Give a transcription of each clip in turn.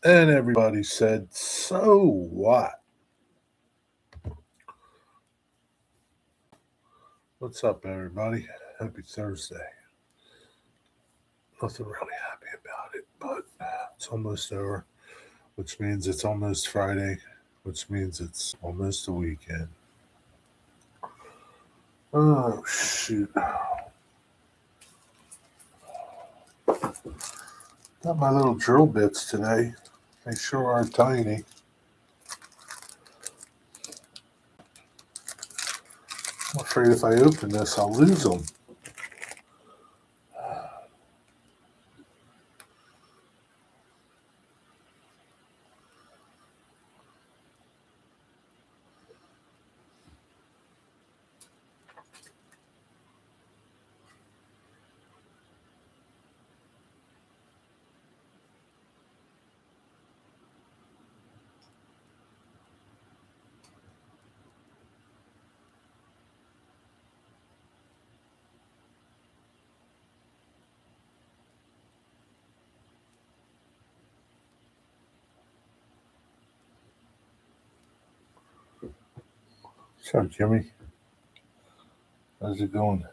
And everybody said, "So what?" What's up, everybody? Happy Thursday. Nothing really happy about it, but it's almost over, which means it's almost Friday, which means it's almost the weekend. Oh, shoot. Got my little drill bits today. They sure are tiny. I'm afraid if I open this, I'll lose them. What's up, Jimmy? How's it going?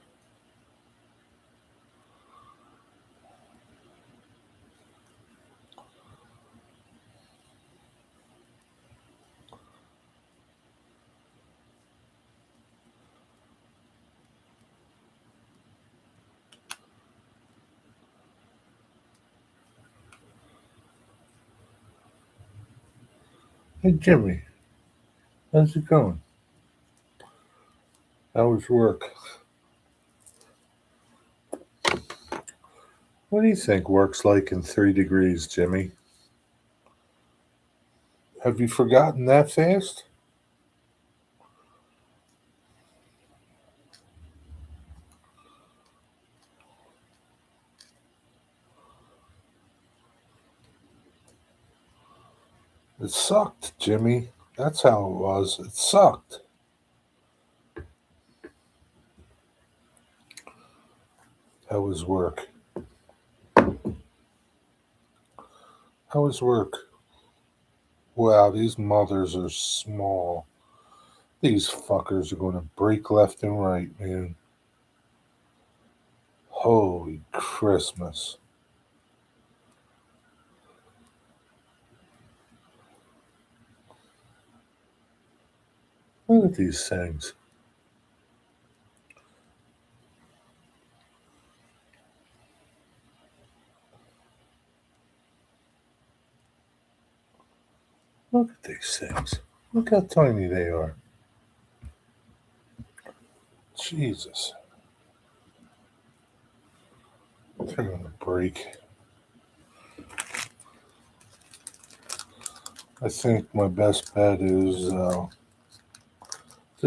Hey, Jimmy. How's it going? How was work? What do you think work's like in 3 degrees, Jimmy? Have you forgotten that fast? It sucked, Jimmy. That's how it was. It sucked. How was work? How was work? Wow, these mothers are small. These fuckers are going to break left and right, man. Holy Christmas. Look at these things. Look at these things. Look how tiny they are. Jesus. They're going to break. I think my best bet is to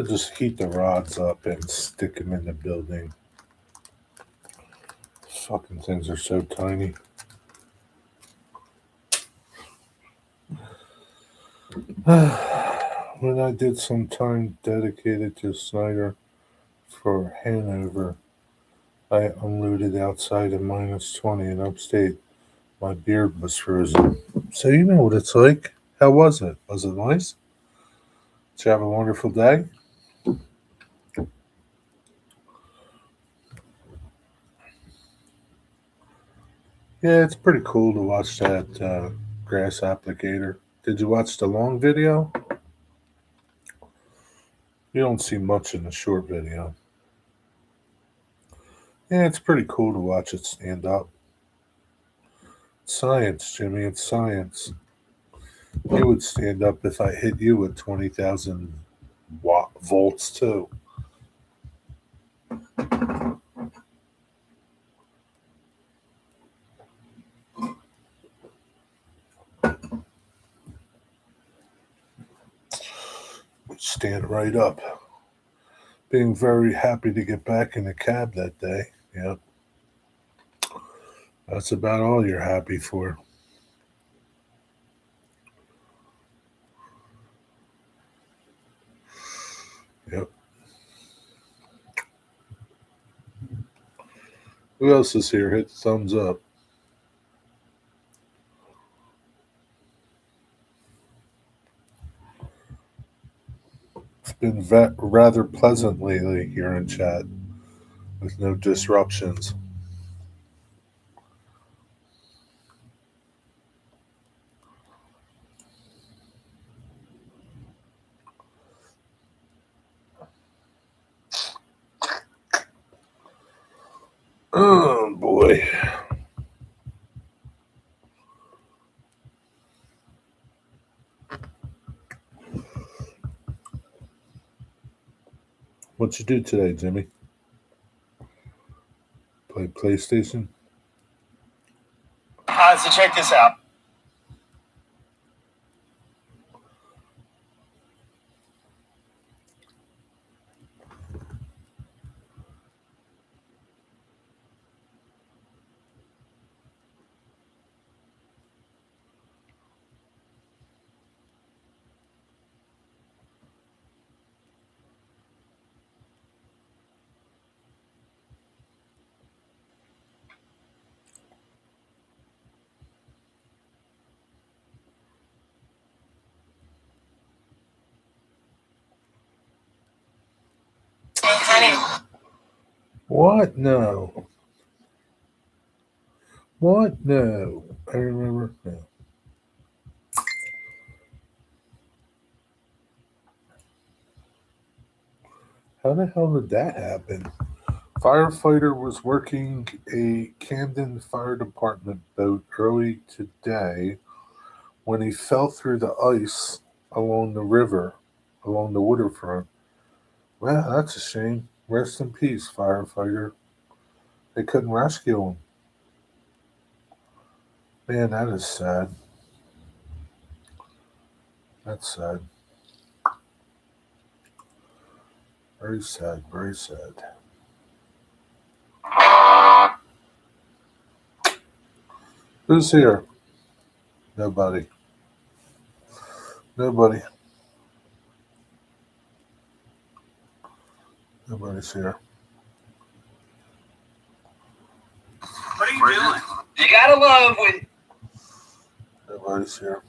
just heat the rods up and stick them in the building. Fucking things are so tiny. When I did some time dedicated to Snyder for Hanover, I unloaded outside at -20 in upstate. My beard was frozen. So you know what it's like. How was it? Was it nice? Did you have a wonderful day? Yeah, it's pretty cool to watch that grass applicator. Did you watch the long video? You don't see much in the short video. Yeah, it's pretty cool to watch it stand up. Science, Jimmy, it's science. You would stand up if I hit you with 20,000 watt volts, too. Stand right up. Being very happy to get back in the cab that day. Yep. That's about all you're happy for. Yep. Who else is here? Hit the thumbs up. been rather pleasant lately here in chat with no disruptions. Oh boy. What you do today, Jimmy? Play PlayStation? So check this out. Honey. What? No. What? No. I remember. No. How the hell did that happen? Firefighter was working a Camden Fire Department boat early today when he fell through the ice along the river, along the waterfront. Well, that's a shame. Rest in peace, firefighter. They couldn't rescue him. Man, that is sad. That's sad. Very sad, very sad. Who's here? Nobody. Nobody. Nobody's here. What are you doing? You gotta love when. Nobody's here.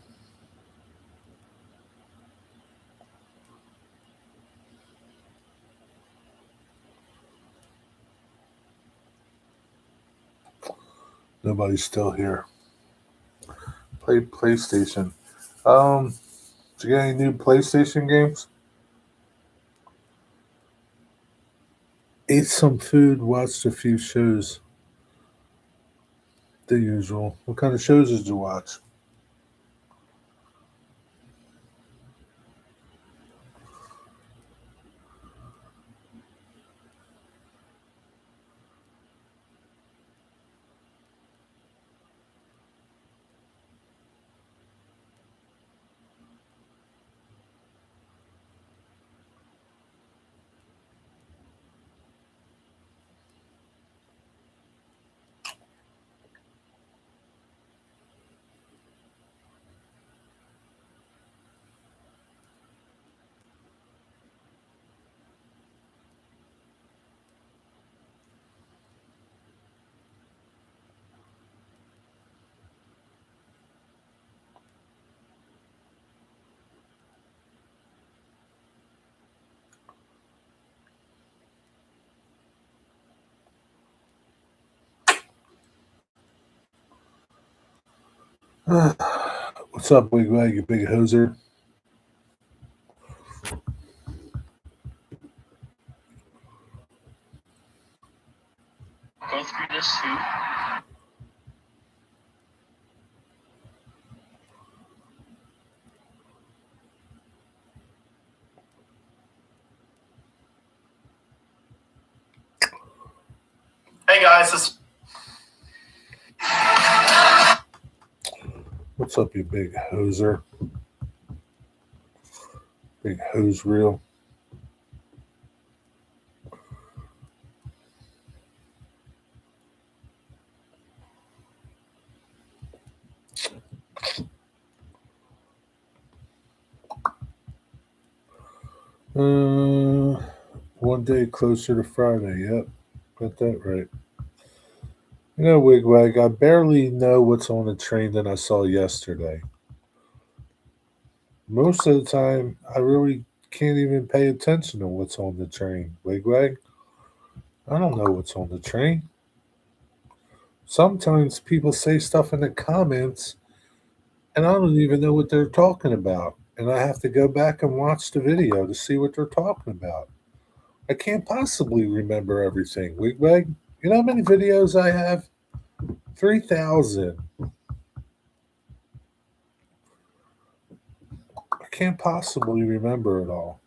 Nobody's still here. Play PlayStation. Did you get any new PlayStation games? Ate some food, watched a few shows. The usual. What kind of shows did you watch? What's up, Wigwag, you big hoser? Go through this too. Hey guys, What's up, you big hoser? Big hose reel. One day closer to Friday. Yep, got that right. You know, Wigwag, I barely know what's on the train that I saw yesterday. Most of the time, I really can't even pay attention to what's on the train, Wigwag. I don't know what's on the train. Sometimes people say stuff in the comments and I don't even know what they're talking about. And I have to go back and watch the video to see what they're talking about. I can't possibly remember everything, Wigwag. You know how many videos I have? 3,000. I can't possibly remember it all.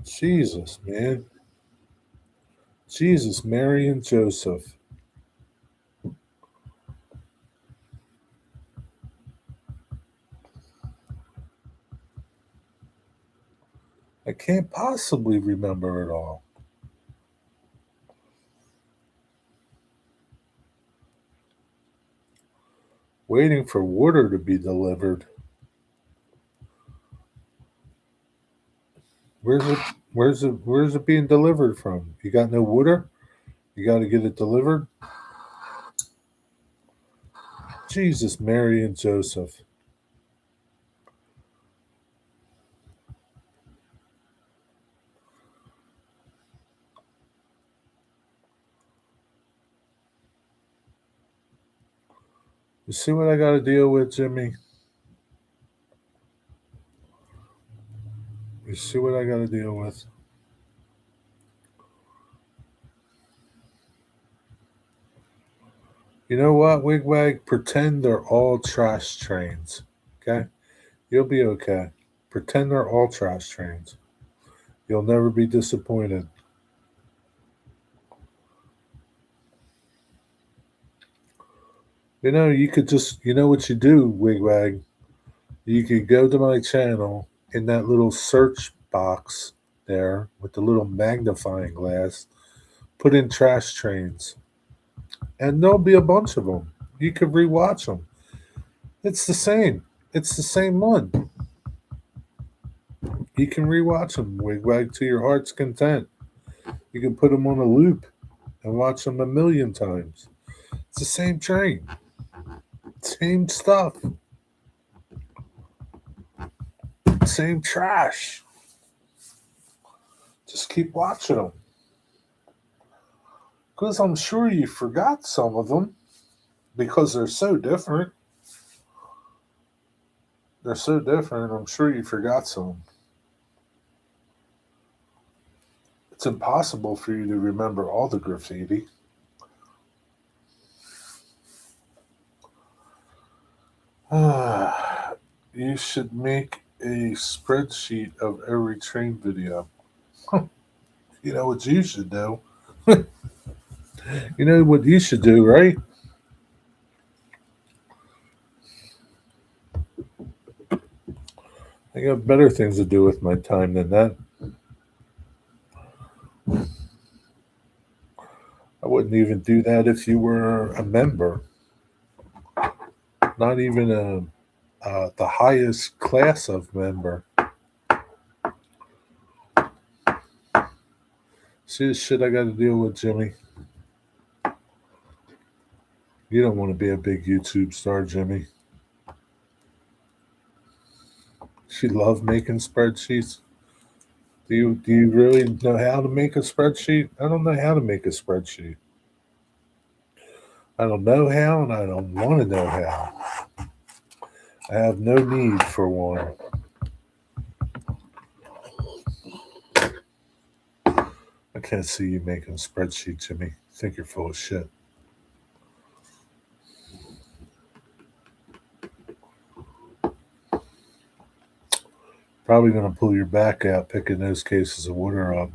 Jesus, man. Jesus, Mary and Joseph. I can't possibly remember it all. Waiting for water to be delivered. Where's it being delivered from? You got no water? You got to get it delivered? Jesus, Mary and Joseph. You see what I got to deal with, Jimmy? You see what I got to deal with? You know what, Wigwag? Pretend they're all trash trains. Okay? You'll be okay. Pretend they're all trash trains. You'll never be disappointed. You know, you could just, you know what you do, Wigwag? You could go to my channel in that little search box there with the little magnifying glass, put in trash trains, and there'll be a bunch of them. You could rewatch them. It's the same. It's the same one. You can rewatch them, Wigwag, to your heart's content. You can put them on a loop and watch them a million times. It's the same train, same stuff, same trash. Just keep watching them. Because I'm sure you forgot some of them because they're so different. They're so different. I'm sure you forgot some. It's impossible for you to remember all the graffiti. You should make a spreadsheet of every train video. You know what you should do? You know what you should do, right? I got better things to do with my time than that. I wouldn't even do that if you were a member. Not even the highest class of member. See the shit I got to deal with, Jimmy? You don't want to be a big YouTube star, Jimmy. You love making spreadsheets. Do you really know how to make a spreadsheet? I don't know how to make a spreadsheet. I don't know how, and I don't want to know how. I have no need for one. I can't see you making a spreadsheet, Jimmy. I think you're full of shit. Probably going to pull your back out picking those cases of water up.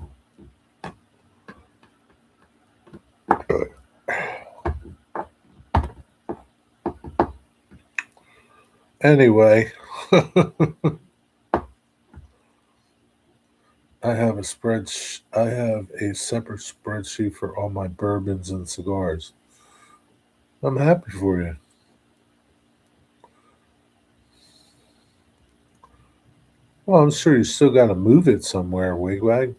Anyway, I have a separate spreadsheet for all my bourbons and cigars. I'm happy for you. Well, I'm sure you still got to move it somewhere, Wigwag.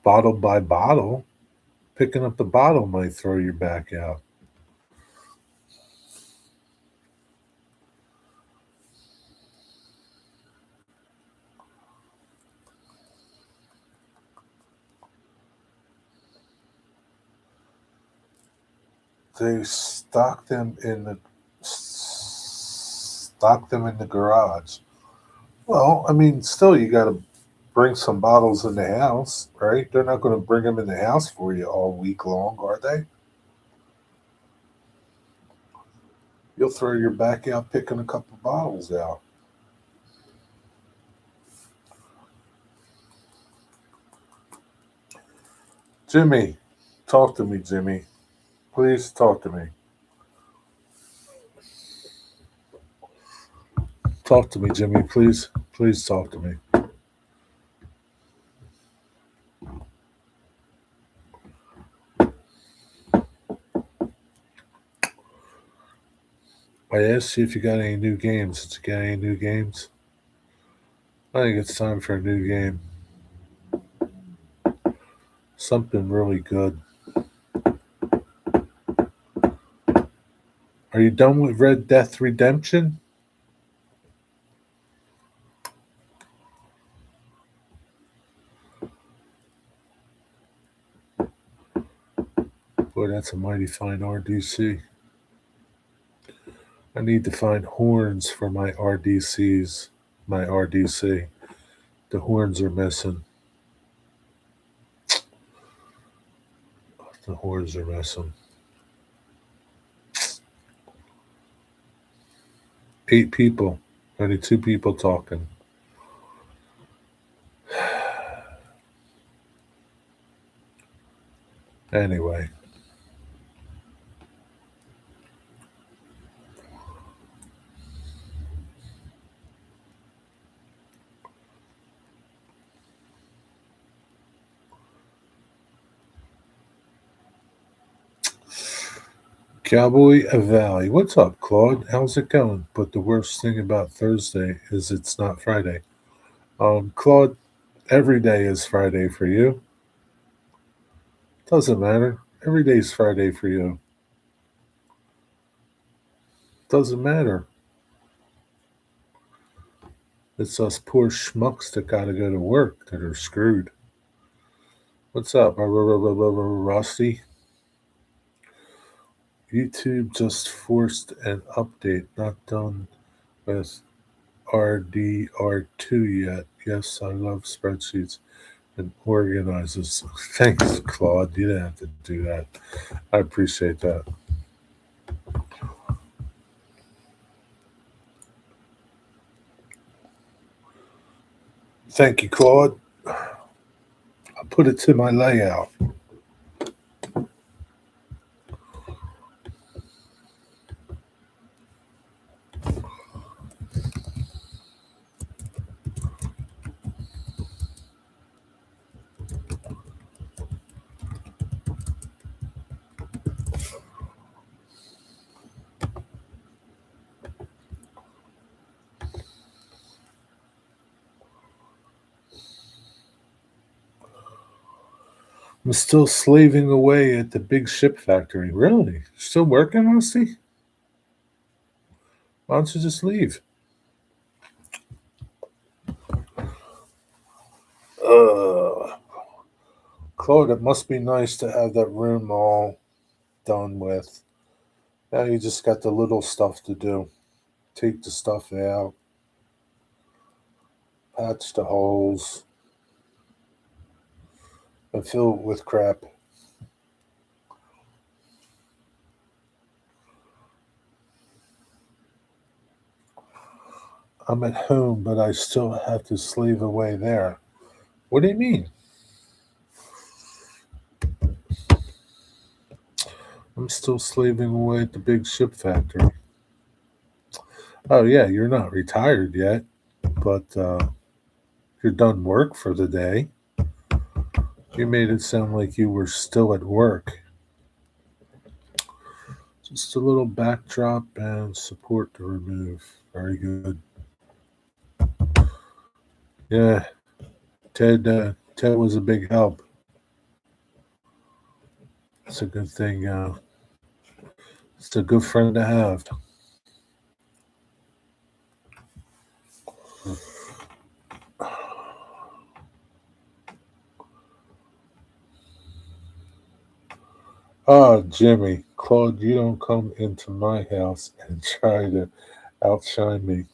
Bottle by bottle. Picking up the bottle might throw your back out. they stock them in the garage. Well, I mean, still, you got to bring some bottles in the house, right? They're not going to bring them in the house for you all week long, are they? You'll throw your back out picking a couple bottles out. Jimmy, talk to me, Jimmy. Please talk to me. Talk to me, Jimmy. Please, please talk to me. I asked you if you got any new games. Did you get any new games? I think it's time for a new game. Something really good. Are you done with Red Death Redemption? Boy, that's a mighty fine RDC. I need to find horns for my RDCs. My RDC. The horns are missing. The horns are missing. 8 people. Only 2 people talking. Anyway. Cowboy Valley. What's up, Claude? How's it going? But the worst thing about Thursday is it's not Friday. Claude, every day is Friday for you. Doesn't matter. Every day's Friday for you. Doesn't matter. It's us poor schmucks that gotta go to work that are screwed. What's up, Rusty? YouTube just forced an update. Not done with RDR2 yet. Yes, I love spreadsheets and organizers. Thanks, Claude. You didn't have to do that. I appreciate that. Thank you, Claude. I'll put it to my layout. I'm still slaving away at the big ship factory. Really? Still working, Rusty? Why don't you just leave? Claude, it must be nice to have that room all done with. Now you just got the little stuff to do. Take the stuff out, patch the holes, and fill it with crap. I'm at home, but I still have to slave away there. What do you mean? I'm still slaving away at the big ship factory. Oh, yeah, you're not retired yet, but you're done work for the day. You made it sound like you were still at work. Just a little backdrop and support to remove. Very good. Yeah, Ted was a big help. It's a good thing. It's a good friend to have. Oh, Jimmy, Claude, you don't come into my house and try to outshine me.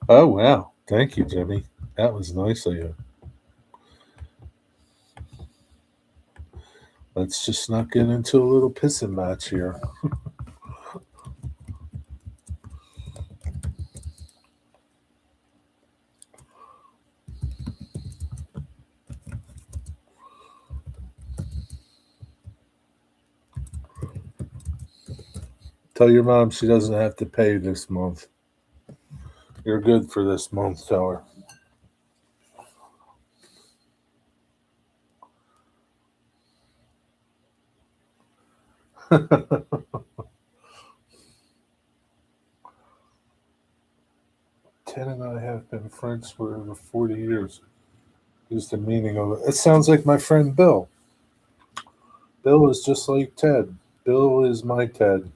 Oh, wow. Thank you, Jimmy. That was nice of you. Let's just not get into a little pissing match here. Tell your mom she doesn't have to pay this month. You're good for this month, tell her. Ted and I have been friends for over 40 years. Is the meaning of it. It sounds like my friend Bill. Bill is just like Ted. Bill is my Ted.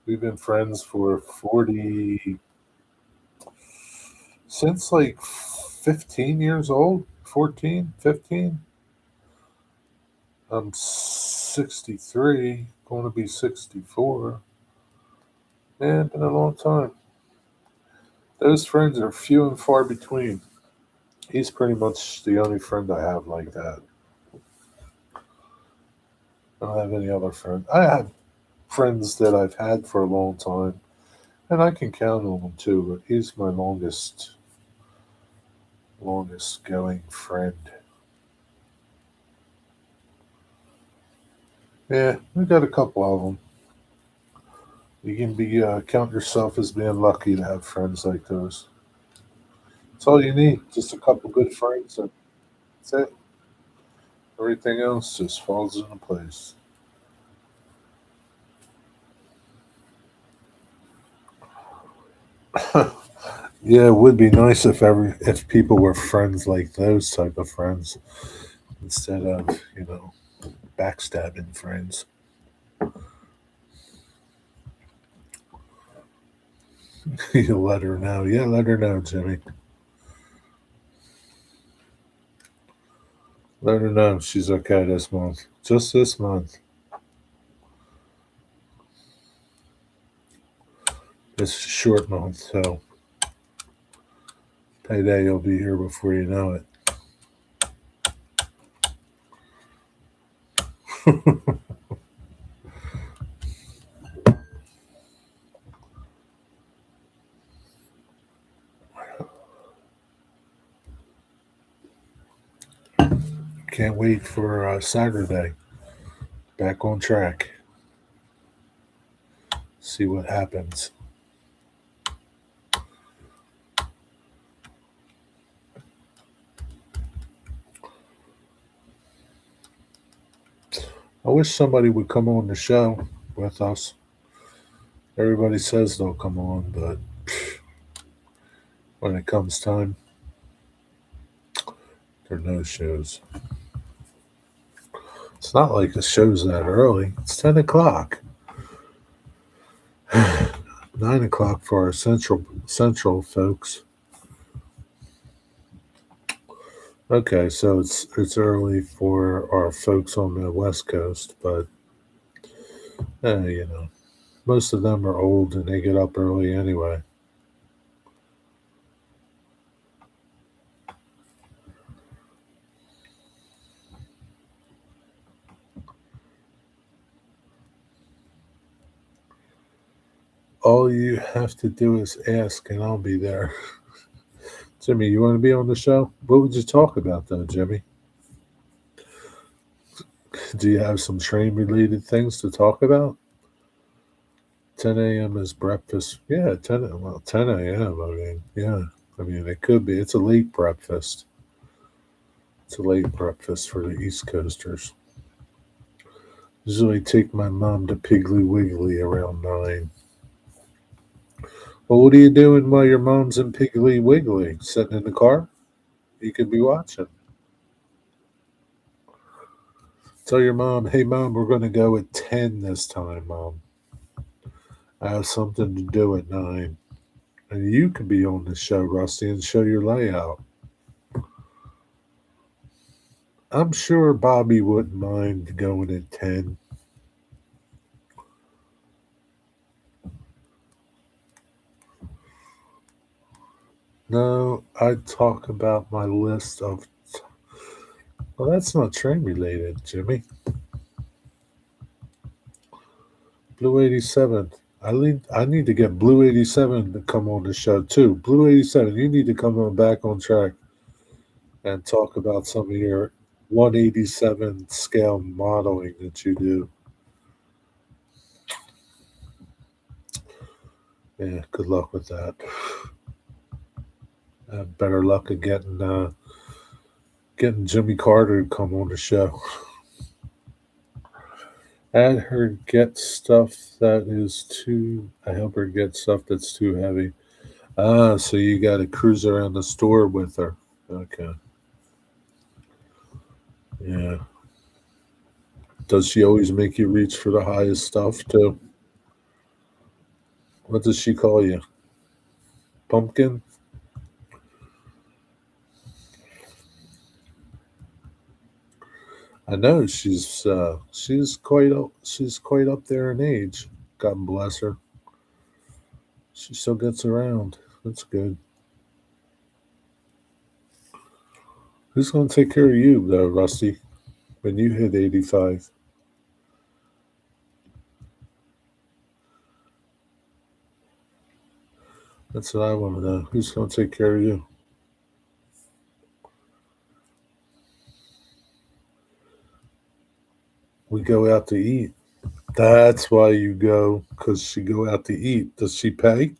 We've been friends for 40, since like 15 years old, 14, 15. I'm 63, going to be 64. Man, been a long time. Those friends are few and far between. He's pretty much the only friend I have like that. I don't have any other friend. I have friends that I've had for a long time, and I can count on them too. But he's my longest going friend. Yeah, we got a couple of them. You can be count yourself as being lucky to have friends like those. That's all you need. Just a couple good friends, and that's it. Everything else just falls into place. Yeah, it would be nice if people were friends like those type of friends instead of backstabbing friends. You let her know. Yeah, let her know, Jimmy. Let her know she's okay this month. Just this month. It's a short month, so payday will be here before you know it. Can't wait for Saturday. Back on track. See what happens. I wish somebody would come on the show with us. Everybody says they'll come on, but when it comes time, there are no shows. It's not like the show's that early. It's 10 o'clock. 9 o'clock for our central folks. Okay, so it's early for our folks on the West Coast, but most of them are old and they get up early anyway. All you have to do is ask, and I'll be there. Jimmy, you want to be on the show? What would you talk about, though, Jimmy? Do you have some train related things to talk about? 10 a.m. is breakfast. Yeah, 10 a.m. I mean, it could be. It's a late breakfast. It's a late breakfast for the East Coasters. Usually take my mom to Piggly Wiggly around 9. Well, what are you doing while your mom's in Piggly Wiggly? Sitting in the car? You could be watching. Tell your mom, hey, Mom, we're going to go at 10 this time, Mom. I have something to do at 9. And you could be on the show, Rusty, and show your layout. I'm sure Bobby wouldn't mind going at 10. No, I'd talk about my list of. Well, that's not train related, Jimmy. Blue 87. I need to get Blue 87 to come on the show too. Blue 87, you need to come on back on track and talk about some of your 187 scale modeling that you do. Yeah, good luck with that. Better luck at getting Jimmy Carter to come on the show. Add her get stuff that is too. I help her get stuff that's too heavy. Ah, so you got to cruise around the store with her. Okay. Yeah. Does she always make you reach for the highest stuff too? What does she call you? Pumpkin? I know she's quite up there in age. God bless her. She still gets around. That's good. Who's gonna take care of you though, Rusty? When you hit 85? That's what I want to know. Who's gonna take care of you? We go out to eat. That's why you go, because she go out to eat. Does she pay?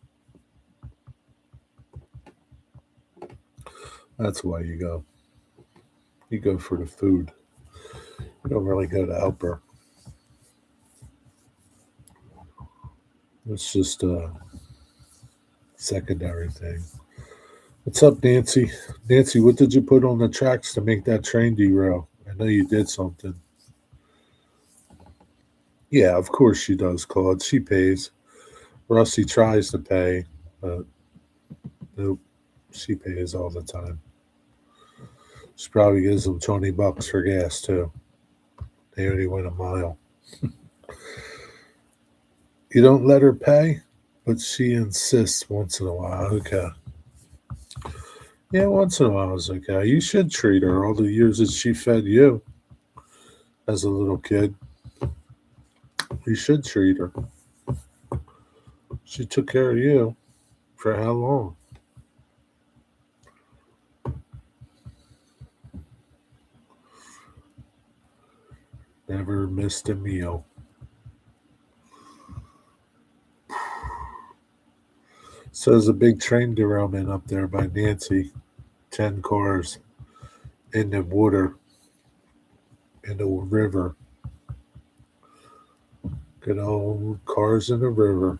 That's why you go. You go for the food. You don't really go to help her. It's just a secondary thing. What's up, Nancy? Nancy, what did you put on the tracks to make that train derail? I know you did something. Yeah, of course she does, Claude. She pays. Rusty tries to pay, but nope, she pays all the time. She probably gives them $20 for gas too. They only went a mile. You don't let her pay, but she insists once in a while. Okay. Yeah, once in a while is okay. You should treat her all the years that she fed you as a little kid. You should treat her. She took care of you for how long? Never missed a meal. So there's a big train derailment up there by Nancy. 10 cars in the water, in the river. Good old cars in the river.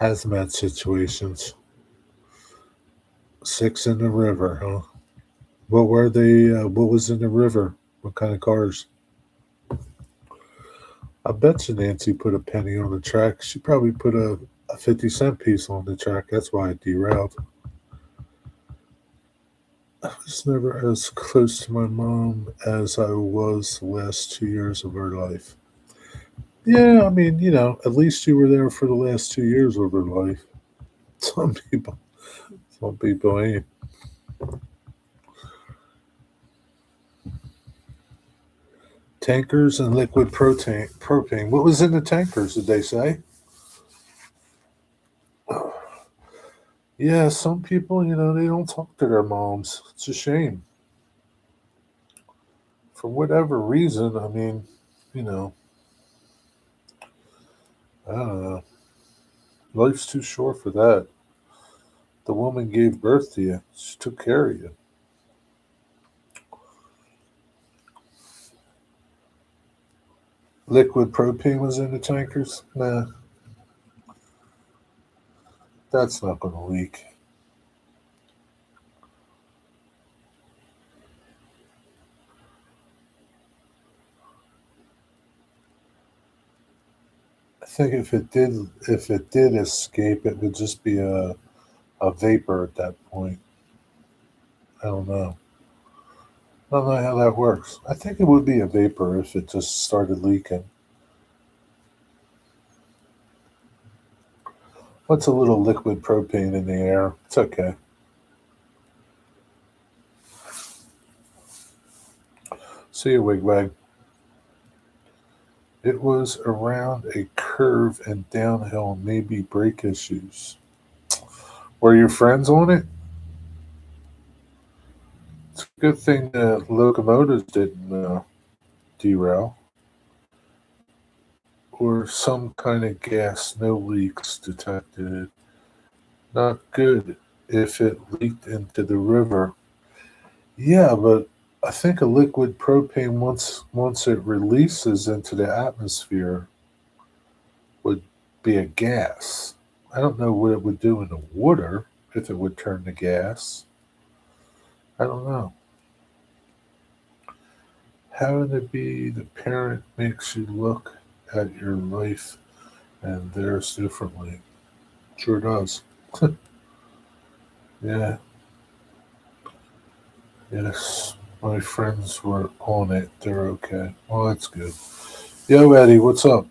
Hazmat situations. 6 in the river, huh? What were they? What was in the river? What kind of cars? I bet you Nancy put a penny on the track. She probably put a 50-cent piece on the track. That's why it derailed. I was never as close to my mom as I was the last 2 years of her life. Yeah, I mean, at least you were there for the last 2 years of her life. Some people, some people ain't. Tankers and liquid propane. What was in the tankers? Did they say? Yeah, some people, they don't talk to their moms. It's a shame. For whatever reason, I mean, you know, I don't know. Life's too short for that. The woman gave birth to you. She took care of you. Liquid propane was in the tankers? Nah, that's not going to leak. I think if it did escape, it would just be a a vapor at that point. I don't know. I don't know how that works. I think it would be a vapor if it just started leaking. What's a little liquid propane in the air? It's okay. See you, Wigwag. It was around a curve and downhill, maybe brake issues. Were your friends on it? It's a good thing the locomotives didn't derail. Or some kind of gas, no leaks detected. Not good if it leaked into the river. Yeah, but I think a liquid propane once it releases into the atmosphere would be a gas. I don't know what it would do in the water if it would turn to gas. I don't know. Having to be the parent makes you look at your life and theirs differently. Sure does. Yeah, yes. My friends were on it. They're okay. Well, that's good. Yo, Eddie, what's up?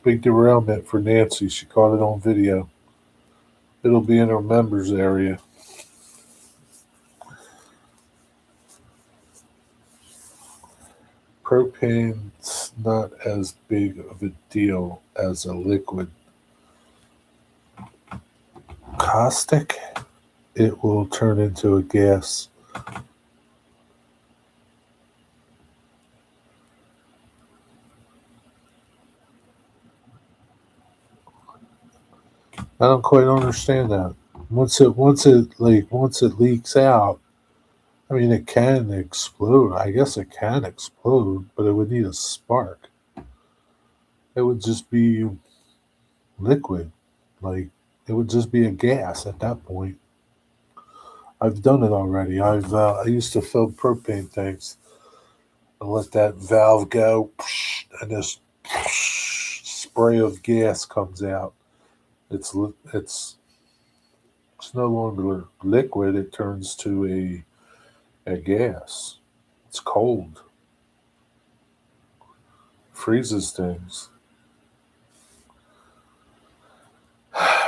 Big derailment for Nancy. She caught it on video. It'll be in her members area. Propane's not as big of a deal as a liquid. Caustic? It will turn into a gas. I don't quite understand that. Once it leaks out, I mean it can explode. I guess it can explode, but it would need a spark. It would just be liquid. Like it would just be a gas at that point. I've done it already. I used to fill propane tanks and let that valve go, and this spray of gas comes out. It's it's it's no longer liquid. It turns to a gas. It's cold. Freezes things.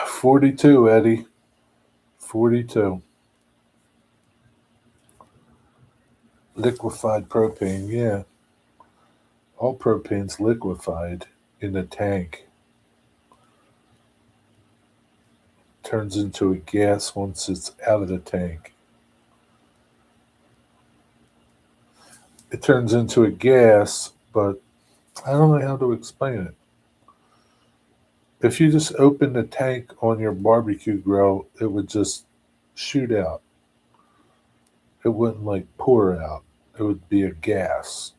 42, Eddie. 42. Liquefied propane, yeah. All propane's liquefied in the tank. Turns into a gas once it's out of the tank. It turns into a gas, but I don't know how to explain it. If you just open the tank on your barbecue grill, it would just shoot out. It wouldn't like pour out. It would be a gas.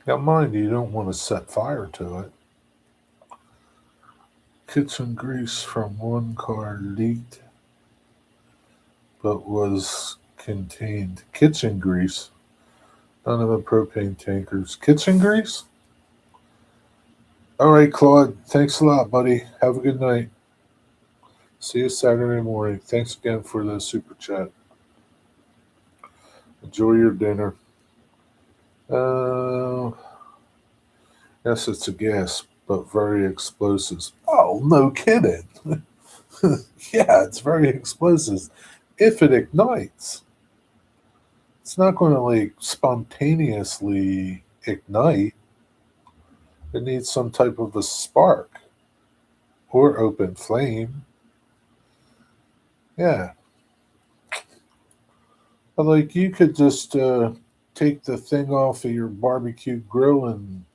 Now, mind you don't want to set fire to it. Kitchen grease from one car leaked but was contained. Kitchen grease? None of the propane tankers. Kitchen grease? All right, Claude. Thanks a lot, buddy. Have a good night. See you Saturday morning. Thanks again for the super chat. Enjoy your dinner. Uh, yes, it's a gas, but very explosive. Oh, no kidding. Yeah, it's very explosive. If it ignites, it's not going to like spontaneously ignite. It needs some type of a spark or open flame. Yeah. But like you could just take the thing off of your barbecue grill and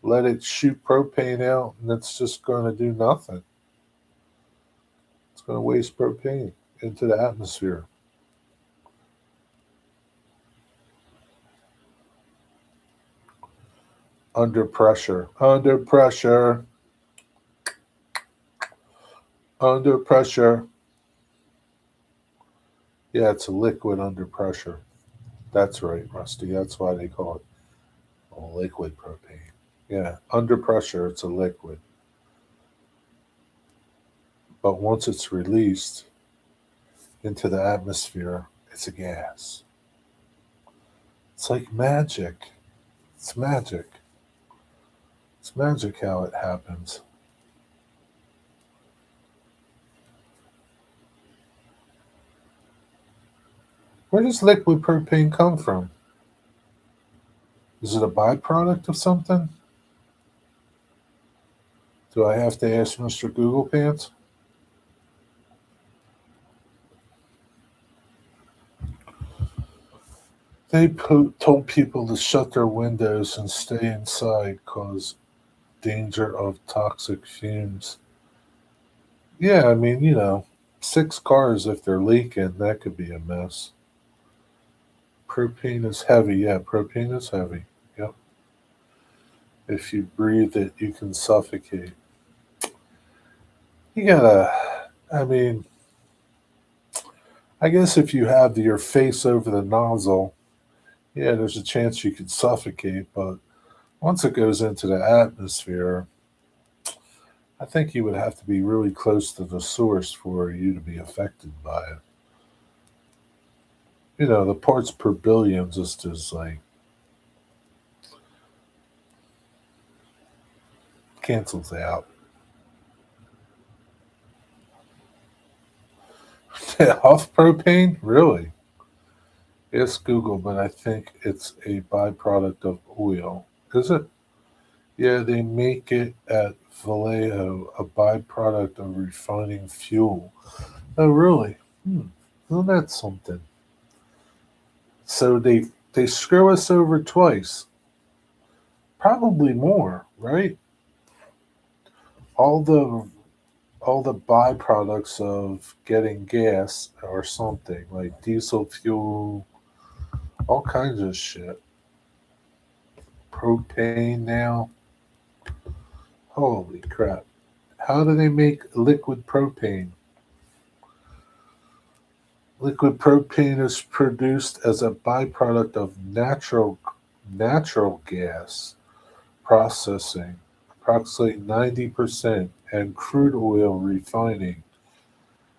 let it shoot propane out, and it's just going to do nothing. It's going to waste propane into the atmosphere. Under pressure. Under pressure. Under pressure. Yeah, it's a liquid under pressure. That's right, Rusty. That's why they call it a liquid propane. Yeah, under pressure, it's a liquid. But once it's released into the atmosphere, it's a gas. It's like magic. It's magic. It's magic how it happens. Where does liquid propane come from? Is it a byproduct of something? Do I have to ask Mr. Google Pants? They told people to shut their windows and stay inside cause danger of toxic fumes. Yeah, I mean, 6 cars, if they're leaking, that could be a mess. Propane is heavy. Yeah, propane is heavy. Yep. If you breathe it, you can suffocate. You gotta, I mean, I guess if you have your face over the nozzle, yeah, there's a chance you could suffocate, but once it goes into the atmosphere, I think you would have to be really close to the source for you to be affected by it. The parts per billion just is like cancels out. Off propane? Really? It's Google, but I think it's a byproduct of oil. Is it? Yeah, they make it at Vallejo, a byproduct of refining fuel. Oh, really? Well, that's something. So they screw us over twice, probably more, right? All the all the byproducts of getting gas or something like diesel fuel, all kinds of shit. Propane now. Holy crap. How do they make liquid propane? Liquid propane is produced as a byproduct of natural gas processing, approximately 90%, and crude oil refining.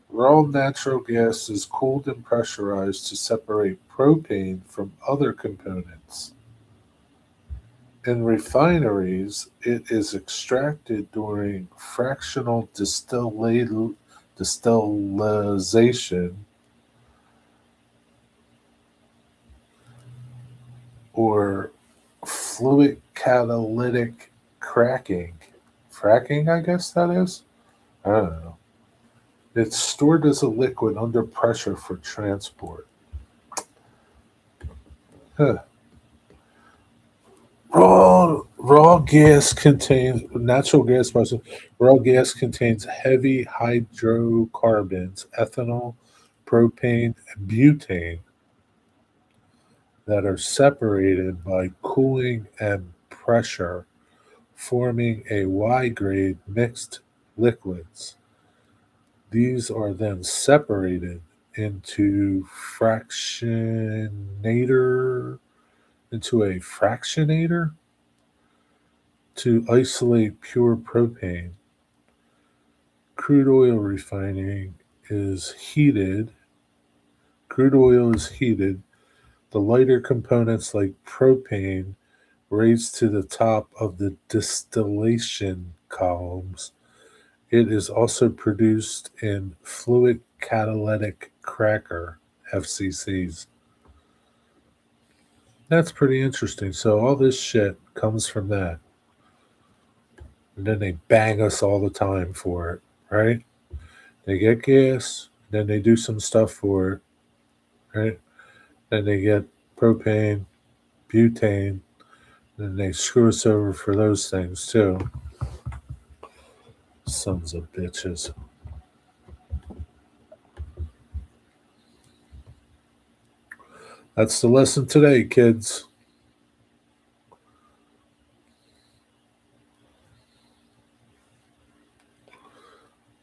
Raw natural gas is cooled and pressurized to separate propane from other components. In refineries, it is extracted during fractional distillation or fluid catalytic cracking. Fracking, I guess that is? I don't know. It's stored as a liquid under pressure for transport. Huh. Raw gas contains natural gas process. Raw gas contains heavy hydrocarbons, ethanol, propane, and butane that are separated by cooling and pressure, forming a Y grade mixed liquids. These are then separated into fractionator to isolate pure propane. Crude oil refining is heated. Crude oil is heated. The lighter components like propane raised to the top of the distillation columns. It is also produced in fluid catalytic cracker (FCCs). That's pretty interesting. So all this shit comes from that. And then they bang us all the time for it, right? They get gas, then they do some stuff for it, right? Then they get propane, butane, then they screw us over for those things too. Sons of bitches. That's the lesson today, kids.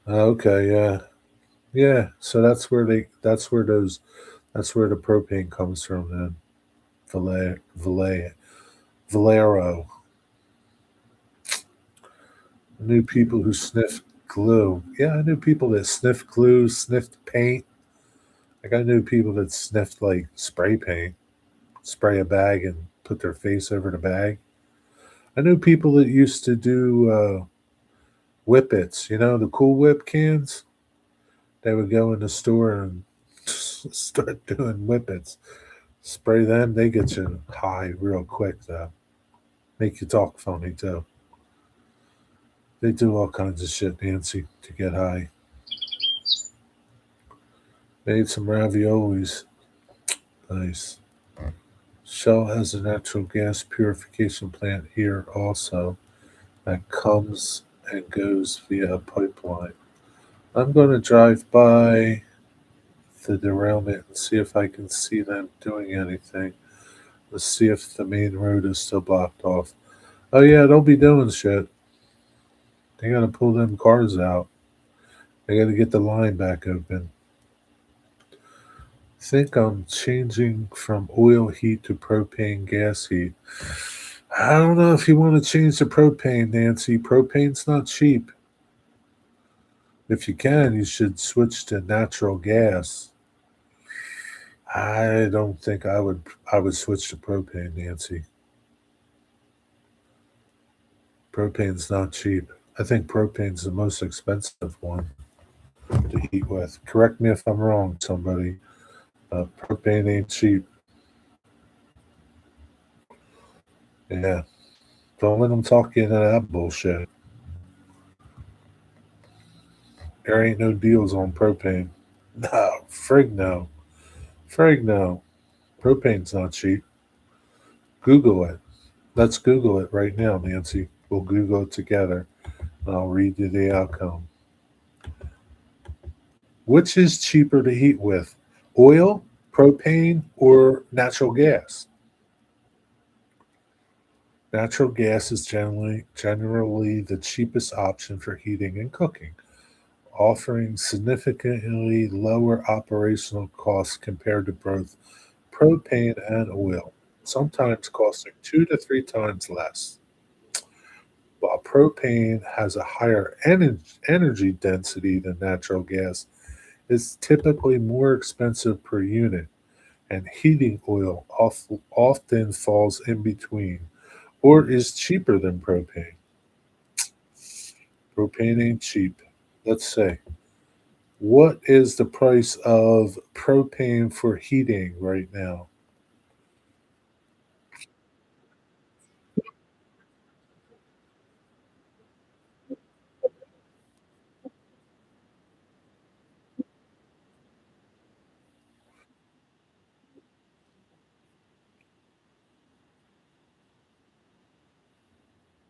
Okay, yeah. Yeah, so that's where the propane comes from then. Valero. New people who sniff glue. Yeah, I knew people that sniffed glue, sniffed paint. Like I knew people that sniffed like spray paint, spray a bag and put their face over the bag. I knew people that used to do whippets, the Cool Whip cans. They would go in the store and start doing whippets. Spray them, they get you high real quick though. Make you talk funny too. They do all kinds of shit, Nancy, to get high. Made some raviolis. Nice. Shell has a natural gas purification plant here also that comes and goes via a pipeline. I'm going to drive by the derailment and see if I can see them doing anything. Let's see if the main road is still blocked off. Oh, yeah, they'll be doing shit. They got to pull them cars out. They got to get the line back open. Think I'm changing from oil heat to propane gas heat. I don't know if you want to change to propane, Nancy. Propane's not cheap. If you can, you should switch to natural gas. I don't think I would switch to propane, Nancy. Propane's not cheap. I think propane's the most expensive one to heat with. Correct me if I'm wrong, somebody. Propane ain't cheap. Yeah. Don't let them talk you into that bullshit. There ain't no deals on propane. No, frig no. Frig no. Propane's not cheap. Google it. Let's Google it right now, Nancy. We'll Google it together and I'll read you the outcome. Which is cheaper to heat with? Oil, propane, or natural gas? Natural gas is generally the cheapest option for heating and cooking, offering significantly lower operational costs compared to both propane and oil, sometimes costing 2 to 3 times less. While propane has a higher energy density than natural gas, it's typically more expensive per unit, and heating oil often falls in between or is cheaper than propane. Propane ain't cheap. Let's say, what is the price of propane for heating right now?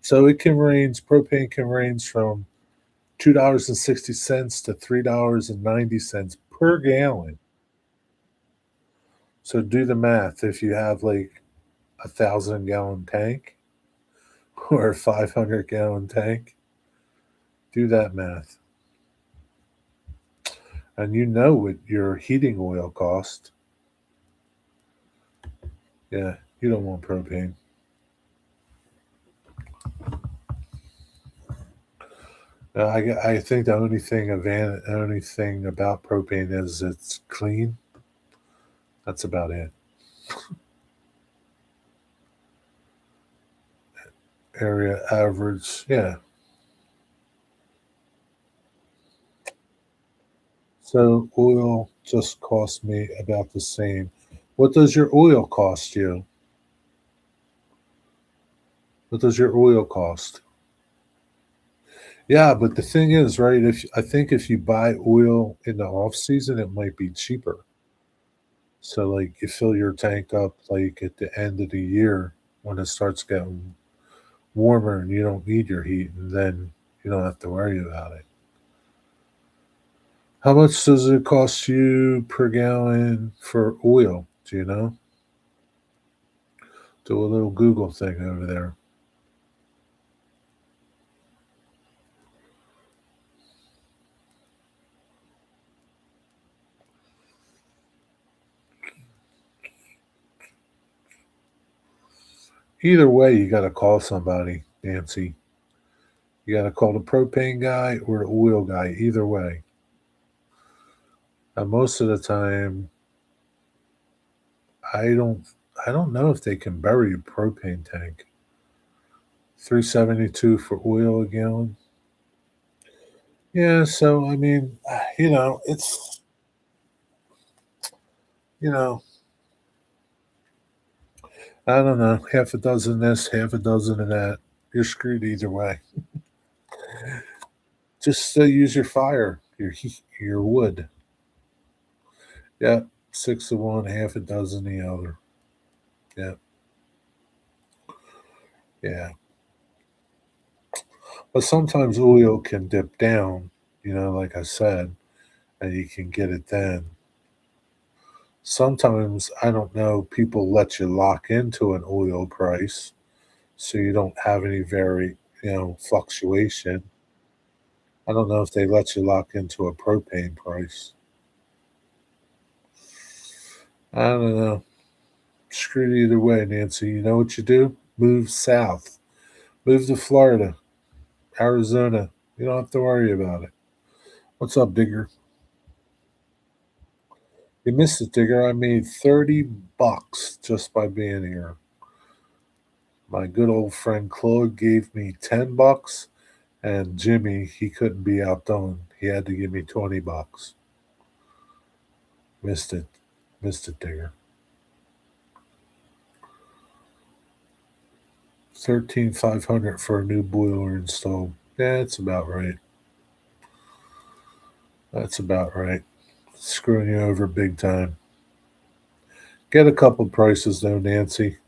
So propane can range from $2.60 to $3.90 per gallon. So do the math. If you have like 1,000 gallon tank or a 500 gallon tank, do that math. And you know what your heating oil cost. Yeah, you don't want propane. I think the only thing about propane is it's clean. That's about it. Area average, yeah. So oil just cost me about the same. What does your oil cost you? What does your oil cost? Yeah, but the thing is, right? If I think if you buy oil in the off season, it might be cheaper. So like you fill your tank up like at the end of the year when it starts getting warmer and you don't need your heat, and then you don't have to worry about it. How much does it cost you per gallon for oil? Do you know? Do a little Google thing over there. Either way, you got to call somebody, Nancy. You got to call the propane guy or the oil guy, either way. And most of the time, I don't, I don't know if they can bury a propane tank. 372 for oil a gallon. Yeah, so I mean, it's you know, I don't know, half a dozen this, half a dozen of that. You're screwed either way. Just use your fire, your wood. Yeah, six of one, half a dozen the other. Yeah, yeah. But sometimes oil can dip down, like I said, and you can get it then. Sometimes, I don't know, people let you lock into an oil price so you don't have any fluctuation. I don't know if they let you lock into a propane price. I don't know. Screwed either way, Nancy. You know what you do? Move south. Move to Florida, Arizona. You don't have to worry about it. What's up, Digger? You missed it, Digger. I made $30 just by being here. My good old friend Claude gave me $10, and Jimmy, he couldn't be outdone. He had to give me $20. Missed it. Missed it, Digger. 13,500 for a new boiler installed. Yeah, that's about right. That's about right. Screwing you over big time. Get a couple prices though, Nancy.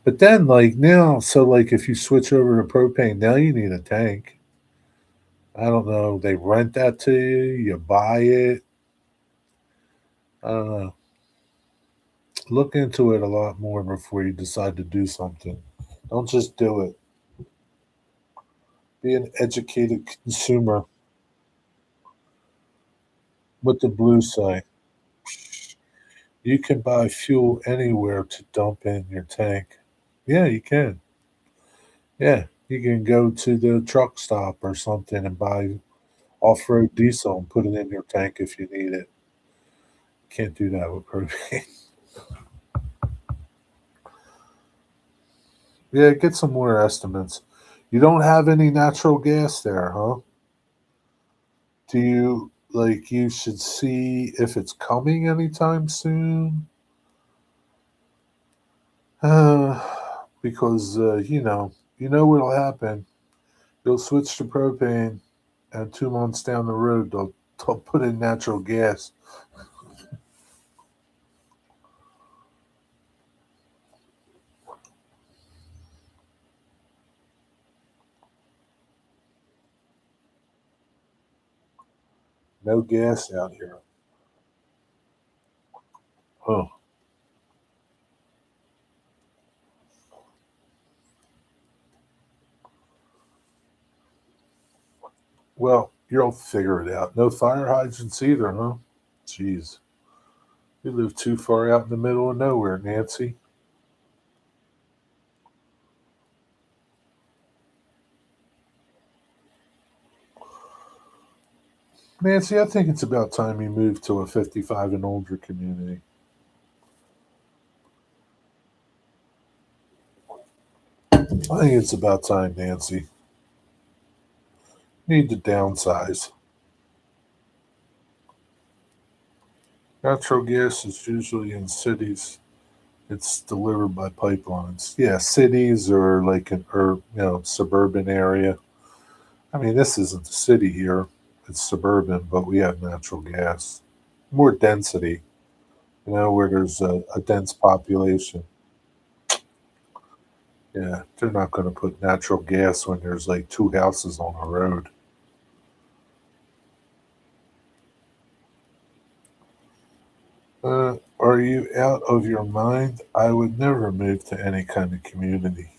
But then, like now, so like if you switch over to propane, now you need a tank. I don't know. They rent that to you. You buy it. I don't know. Look into it a lot more before you decide to do something. Don't just do it. Be an educated consumer with the blue side. You can buy fuel anywhere to dump in your tank. Yeah, you can. Yeah, you can go to the truck stop or something and buy off road diesel and put it in your tank if you need it. Can't do that with propane. Yeah, get some more estimates. You don't have any natural gas there, huh? Do you like you should see if it's coming anytime soon? Because you know what'll happen. You'll switch to propane, and 2 months down the road, they'll put in natural gas. No gas out here. Oh, well, you'll figure it out. No fire hydrants either, huh? Jeez, you live too far out in the middle of nowhere, Nancy. Nancy, I think it's about time you moved to a 55 and older community. I think it's about time, Nancy. Need to downsize. Natural gas is usually in cities. It's delivered by pipelines. Yeah, cities or like an suburban area. I mean, this isn't the city here. It's suburban, but we have natural gas. More density, where there's a dense population. Yeah, they're not going to put natural gas when there's like two houses on a road. Are you out of your mind? I would never move to any kind of community.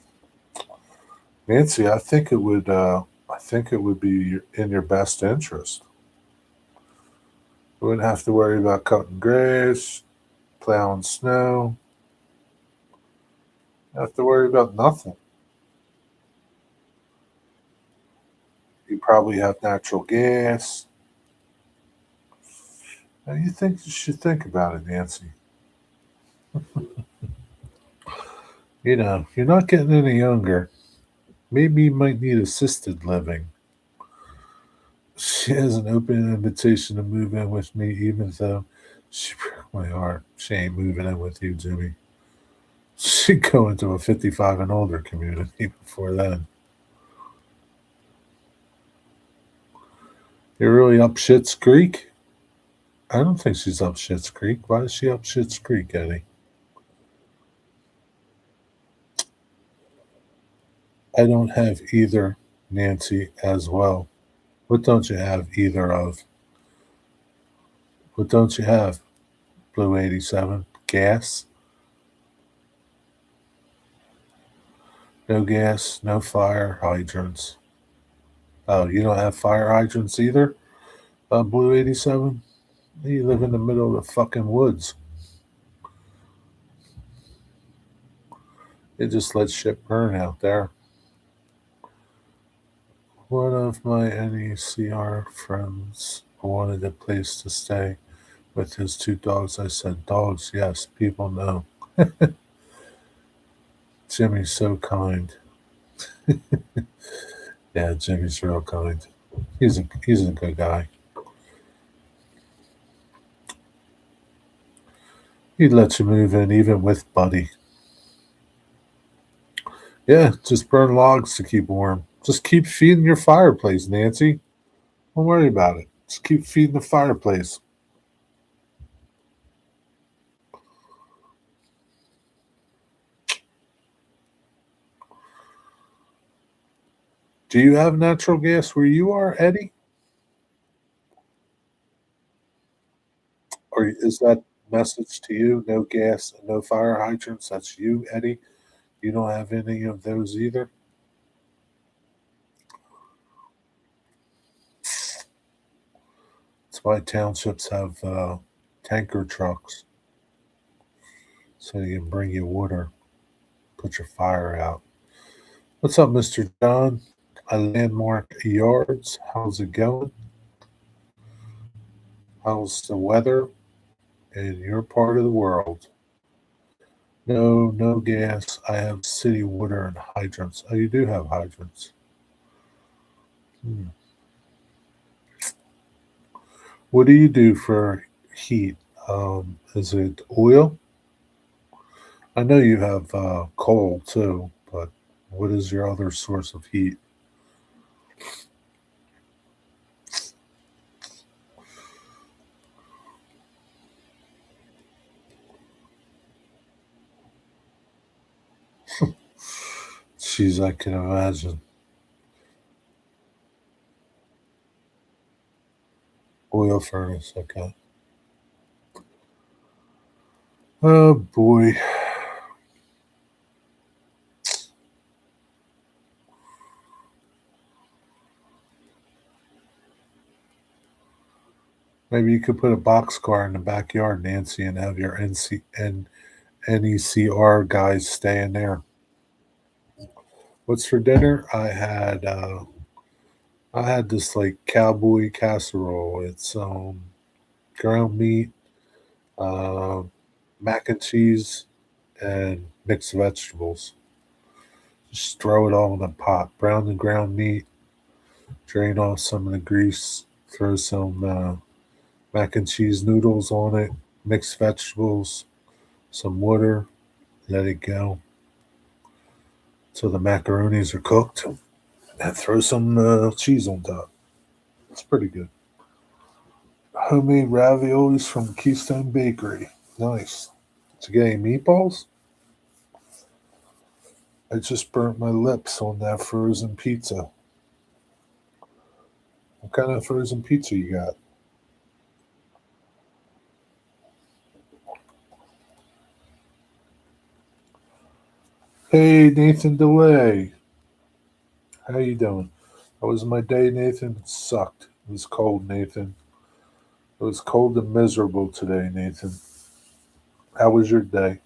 Nancy, I think it would. I think it would be in your best interest. You wouldn't have to worry about cutting grass, plowing snow. You have to worry about nothing. You probably have natural gas. Now you should think about it, Nancy. You're not getting any younger. Maybe you might need assisted living. She has an open invitation to move in with me, even though she broke my heart. She ain't moving in with you, Jimmy. She'd go into a 55 and older community before then. You're really up Shit's Creek? I don't think she's up Shit's Creek. Why is she up Shit's Creek, Eddie? I don't have either, Nancy, as well. What don't you have either of? What don't you have? Blue 87? Gas? No gas, no fire hydrants. Oh, you don't have fire hydrants either? Blue 87? You live in the middle of the fucking woods. They just let shit burn out there. One of my NECR friends wanted a place to stay with his two dogs. I said, dogs, yes, people know. Jimmy's so kind. Yeah, Jimmy's real kind. He's a good guy. He'd let you move in even with Buddy. Yeah, just burn logs to keep warm. Just keep feeding your fireplace, Nancy. Don't worry about it. Just keep feeding the fireplace. Do you have natural gas where you are, Eddie? Or is that message to you? No gas and no fire hydrants? That's you, Eddie? You don't have any of those either? That's why townships have tanker trucks. So you can bring you water, put your fire out. What's up, Mr. John? A Landmark Yards. How's it going? How's the weather in your part of the world? No, no gas. I have city water and hydrants. Oh, you do have hydrants. Hmm. What do you do for heat? Is it oil? I know you have coal too, but what is your other source of heat? Jeez, I can imagine. Oil furnace, okay. Oh boy. Maybe you could put a boxcar in the backyard, Nancy, and have your NECR guys stay in there. What's for dinner? I had this like cowboy casserole. It's ground meat, uh, mac and cheese, and mixed vegetables. Just throw it all in a pot. Brown the ground meat, drain off some of the grease, throw some mac and cheese noodles on it, mixed vegetables, some water, let it go till the macaronis are cooked, and throw some cheese on top. It's pretty good. Homemade raviolis from Keystone Bakery. Nice. Did you get any meatballs? I just burnt my lips on that frozen pizza. What kind of frozen pizza you got? Hey, Nathan DeLay. How you doing? How was my day, Nathan? It sucked. It was cold, Nathan. It was cold and miserable today, Nathan. How was your day?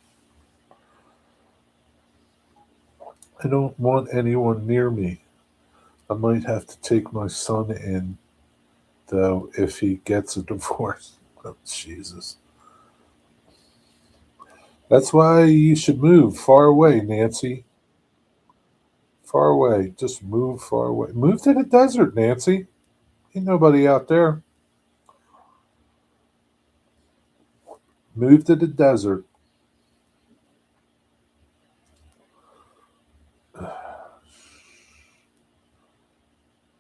I don't want anyone near me. I might have to take my son in, though, if he gets a divorce. Oh, Jesus. That's why you should move far away, Nancy. Far away. Just move far away. Move to the desert, Nancy. Ain't nobody out there. Move to the desert.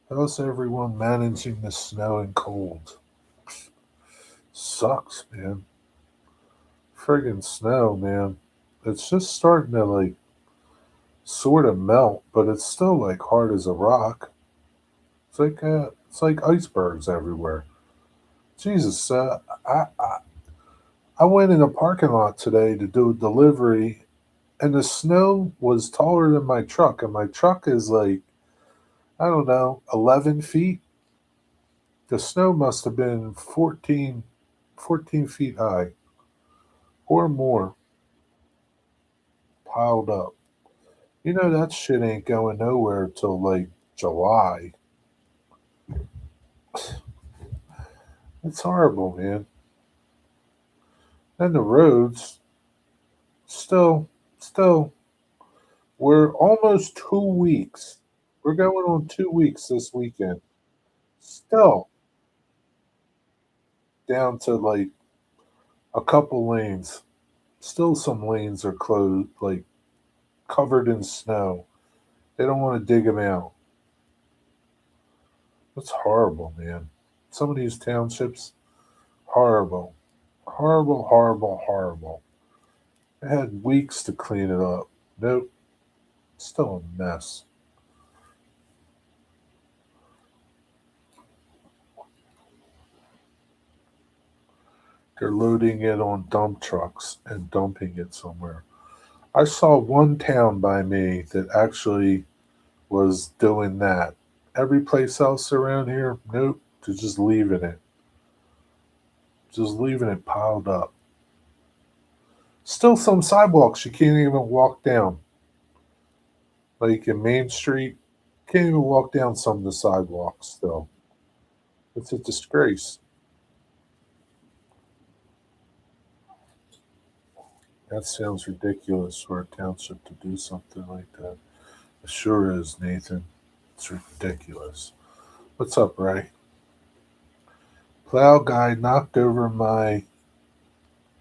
How's everyone managing the snow and cold? Sucks, man. Friggin' snow, man. It's just starting to like sort of melt, but it's still like hard as a rock. It's like icebergs everywhere. Jesus, I went in a parking lot today to do a delivery, and the snow was taller than my truck, and my truck is like, I don't know, 11 feet. The snow must have been 14 feet high or more piled up. You know, that shit ain't going nowhere till like July. It's horrible, man. And the roads, still, still, we're almost 2 weeks. We're going on 2 weeks this weekend. Still down to like a couple lanes. Still, some lanes are closed, like covered in snow. They don't want to dig them out. That's horrible, man. Some of these townships, horrible. Horrible, horrible, horrible. I had weeks to clean it up. Nope, still a mess. They're loading it on dump trucks and dumping it somewhere. I saw one town by me that actually was doing that. Every place else around here, nope, they're just leaving it. Just leaving it piled up. Still some sidewalks you can't even walk down. Like in Main Street, can't even walk down some of the sidewalks still. It's a disgrace. That sounds ridiculous for a township to do something like that. It sure is, Nathan. It's ridiculous. What's up, Ray? Plow guy knocked over my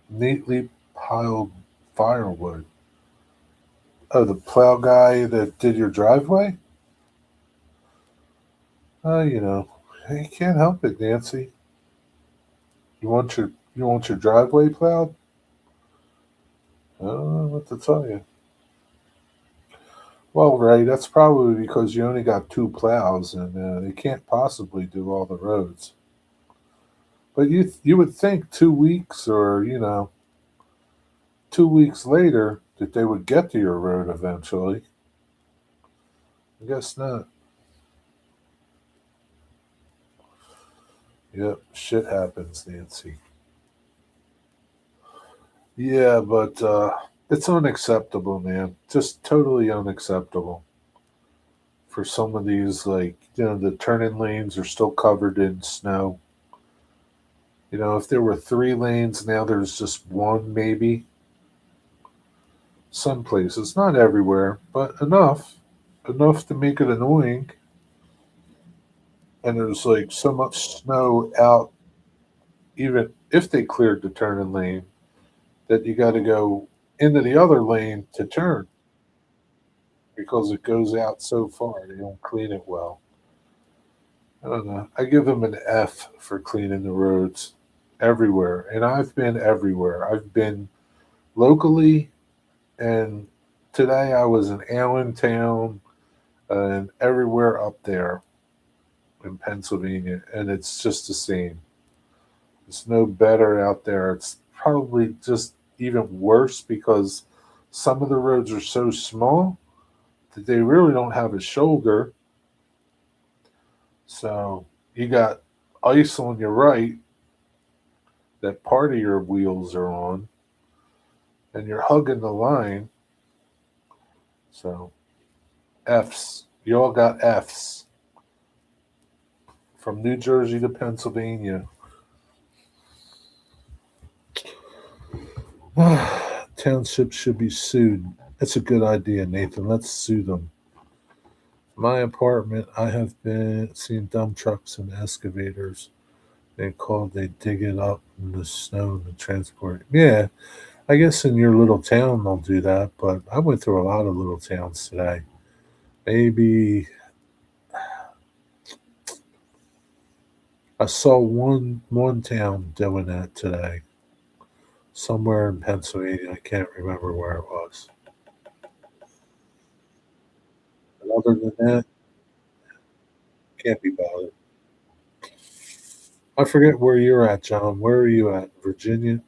neatly piled firewood. Oh, the plow guy that did your driveway? You know, you can't help it, Nancy. You want your driveway plowed? I don't know what to tell you. Well, Ray, that's probably because you only got two plows, and they can't possibly do all the roads. But you would think 2 weeks, or 2 weeks later, that they would get to your road eventually. I guess not. Yep, shit happens, Nancy. Yeah, but it's unacceptable, man. Just totally unacceptable. For some of these, like, the turning lanes are still covered in snow. If there were three lanes, now there's just one, maybe. Some places, not everywhere, but enough. Enough to make it annoying. And there's like so much snow out, even if they cleared the turning lane, that you got to go into the other lane to turn because it goes out so far. They don't clean it well. I don't know. I give them an F for cleaning the roads everywhere. And I've been everywhere. I've been locally, and today I was in Allentown and everywhere up there in Pennsylvania. And it's just the same. It's no better out there. It's probably just even worse because some of the roads are so small that they really don't have a shoulder. So you got ice on your right that part of your wheels are on, and you're hugging the line. So F's. You all got F's. from New Jersey to Pennsylvania. Townships should be sued. That's a good idea, Nathan. Let's sue them. My apartment, I have been seeing dump trucks and excavators. They dig it up in the snow and transport it. Yeah, I guess in your little town they'll do that, but I went through a lot of little towns today. Maybe I saw one town doing that today. Somewhere in Pennsylvania. I can't remember where it was. But other than that, can't be bothered. I forget where you're at, John. Where are you at? Virginia?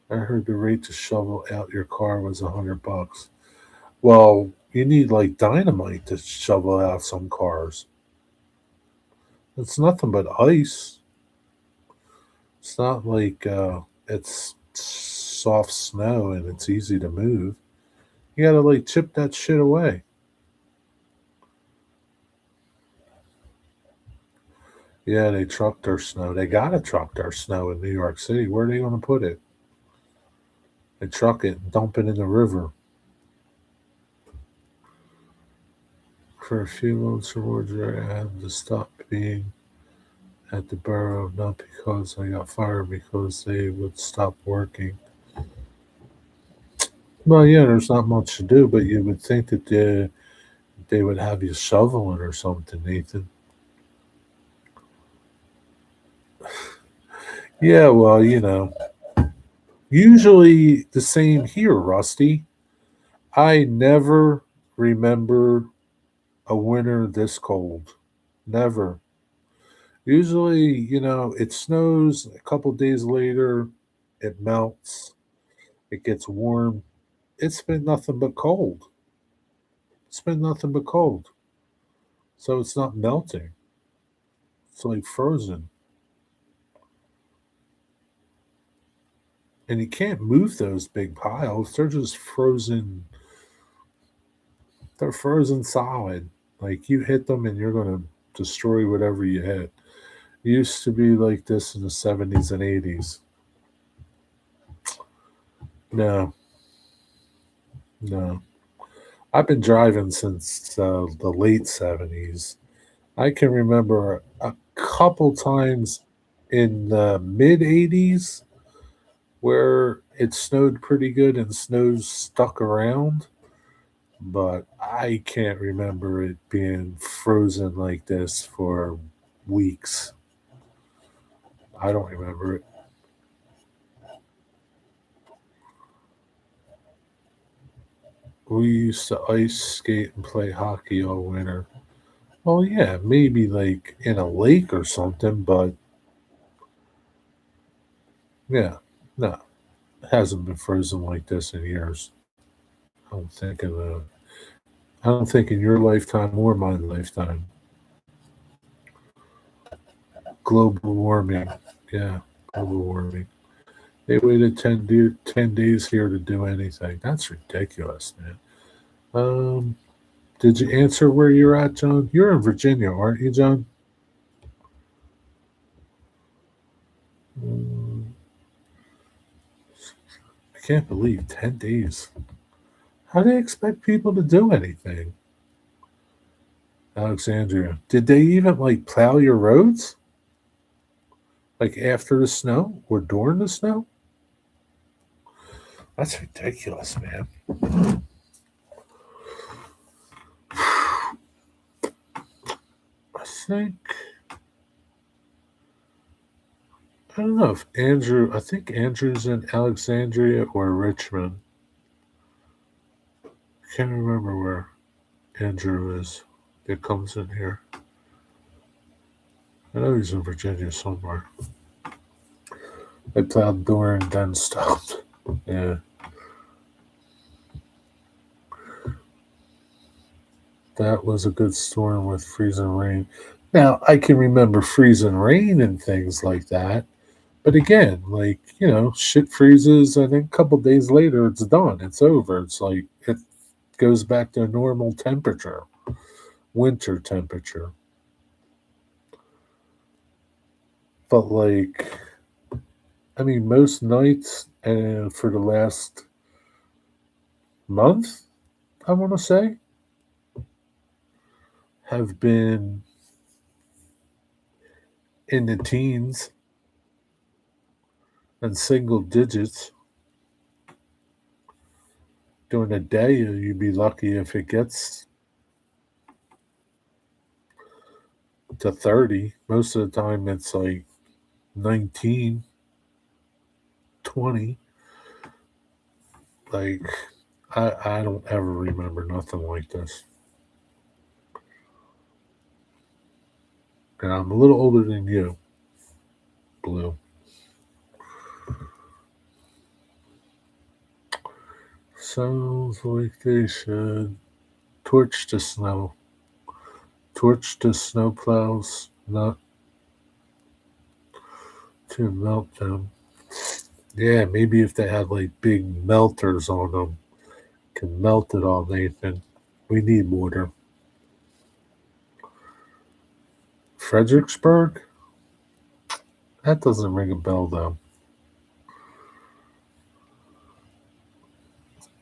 I heard the rate to shovel out your car was $100. Well, you need like dynamite to shovel out some cars. It's nothing but ice. It's not like it's soft snow and it's easy to move. You gotta like chip that shit away. Yeah, they truck their snow. They gotta truck their snow in New York City. Where are they gonna put it? They truck it and dump it in the river. For a few months or more, I had to stop being at the borough, not because I got fired, because they would stop working. Well, yeah, there's not much to do, but you would think that they would have you shoveling or something, Nathan. Yeah, well, usually the same here, Rusty. I never remember a winter this cold. Never. Usually, it snows a couple days later, it melts, it gets warm. It's been nothing but cold. It's been nothing but cold. So it's not melting. It's like frozen. And you can't move those big piles. They're just frozen. They're frozen solid. Like you hit them and you're going to destroy whatever you hit. It used to be like this in the 70s and 80s. No, no. I've been driving since the late 70s. I can remember a couple times in the mid 80s where it snowed pretty good and snows stuck around, but I can't remember it being frozen like this for weeks. I don't remember it. We used to ice skate and play hockey all winter. Well, yeah, maybe like in a lake or something, but yeah, no, it hasn't been frozen like this in years. I don't think in the, I don't think in your lifetime or my lifetime. Global warming, yeah, global warming. They waited 10 days here to do anything. That's ridiculous, man. Um, did you answer where you're at, John? You're in Virginia, aren't you, John? Mm, I can't believe 10 days. How do they expect people to do anything? Alexandria. Did they even like plow your roads? Like after the snow or during the snow? That's ridiculous, man. I think I don't know if Andrew. I think Andrew's in Alexandria or Richmond. Can't remember where Andrew is. That comes in here. I know he's in Virginia somewhere. They plowed during and then stopped. Yeah, that was a good storm with freezing rain. Now I can remember freezing rain and things like that. But again, like, shit freezes and then a couple days later it's done. It's over. It's like it goes back to normal temperature, winter temperature. But like, I mean, most nights and for the last month, I want to say, have been in the teens and single digits. During the day, you'd be lucky if it gets to 30. Most of the time, it's like 19, 20. Like, I don't ever remember nothing like this. And I'm a little older than you, Blue. Sounds like they should torch the snow. Torch the snowplows, not to melt them. Yeah, maybe if they had like big melters on them, can melt it all, Nathan. We need water. Fredericksburg? That doesn't ring a bell though.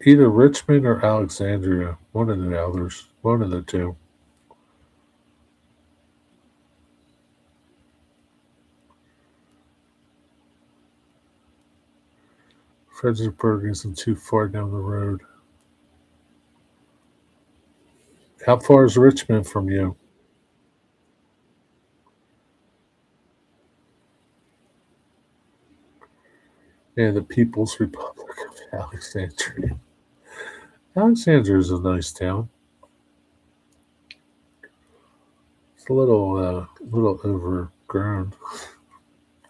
Either Richmond or Alexandria. One of the others. One of the two. Fredericksburg isn't too far down the road. How far is Richmond from you? Yeah, the People's Republic of Alexandria. Alexandria is a nice town. It's a little overgrown,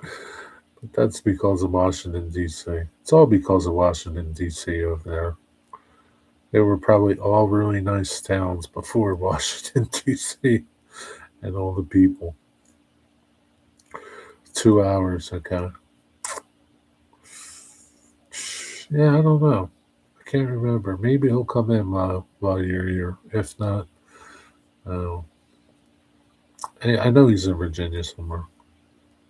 but that's because of Washington D.C. It's all because of Washington D.C. over there. They were probably all really nice towns before Washington D.C. and all the people. 2 hours, okay. Yeah, I don't know. I can't remember. Maybe he'll come in while you're here. If not, uh, I know he's in Virginia somewhere.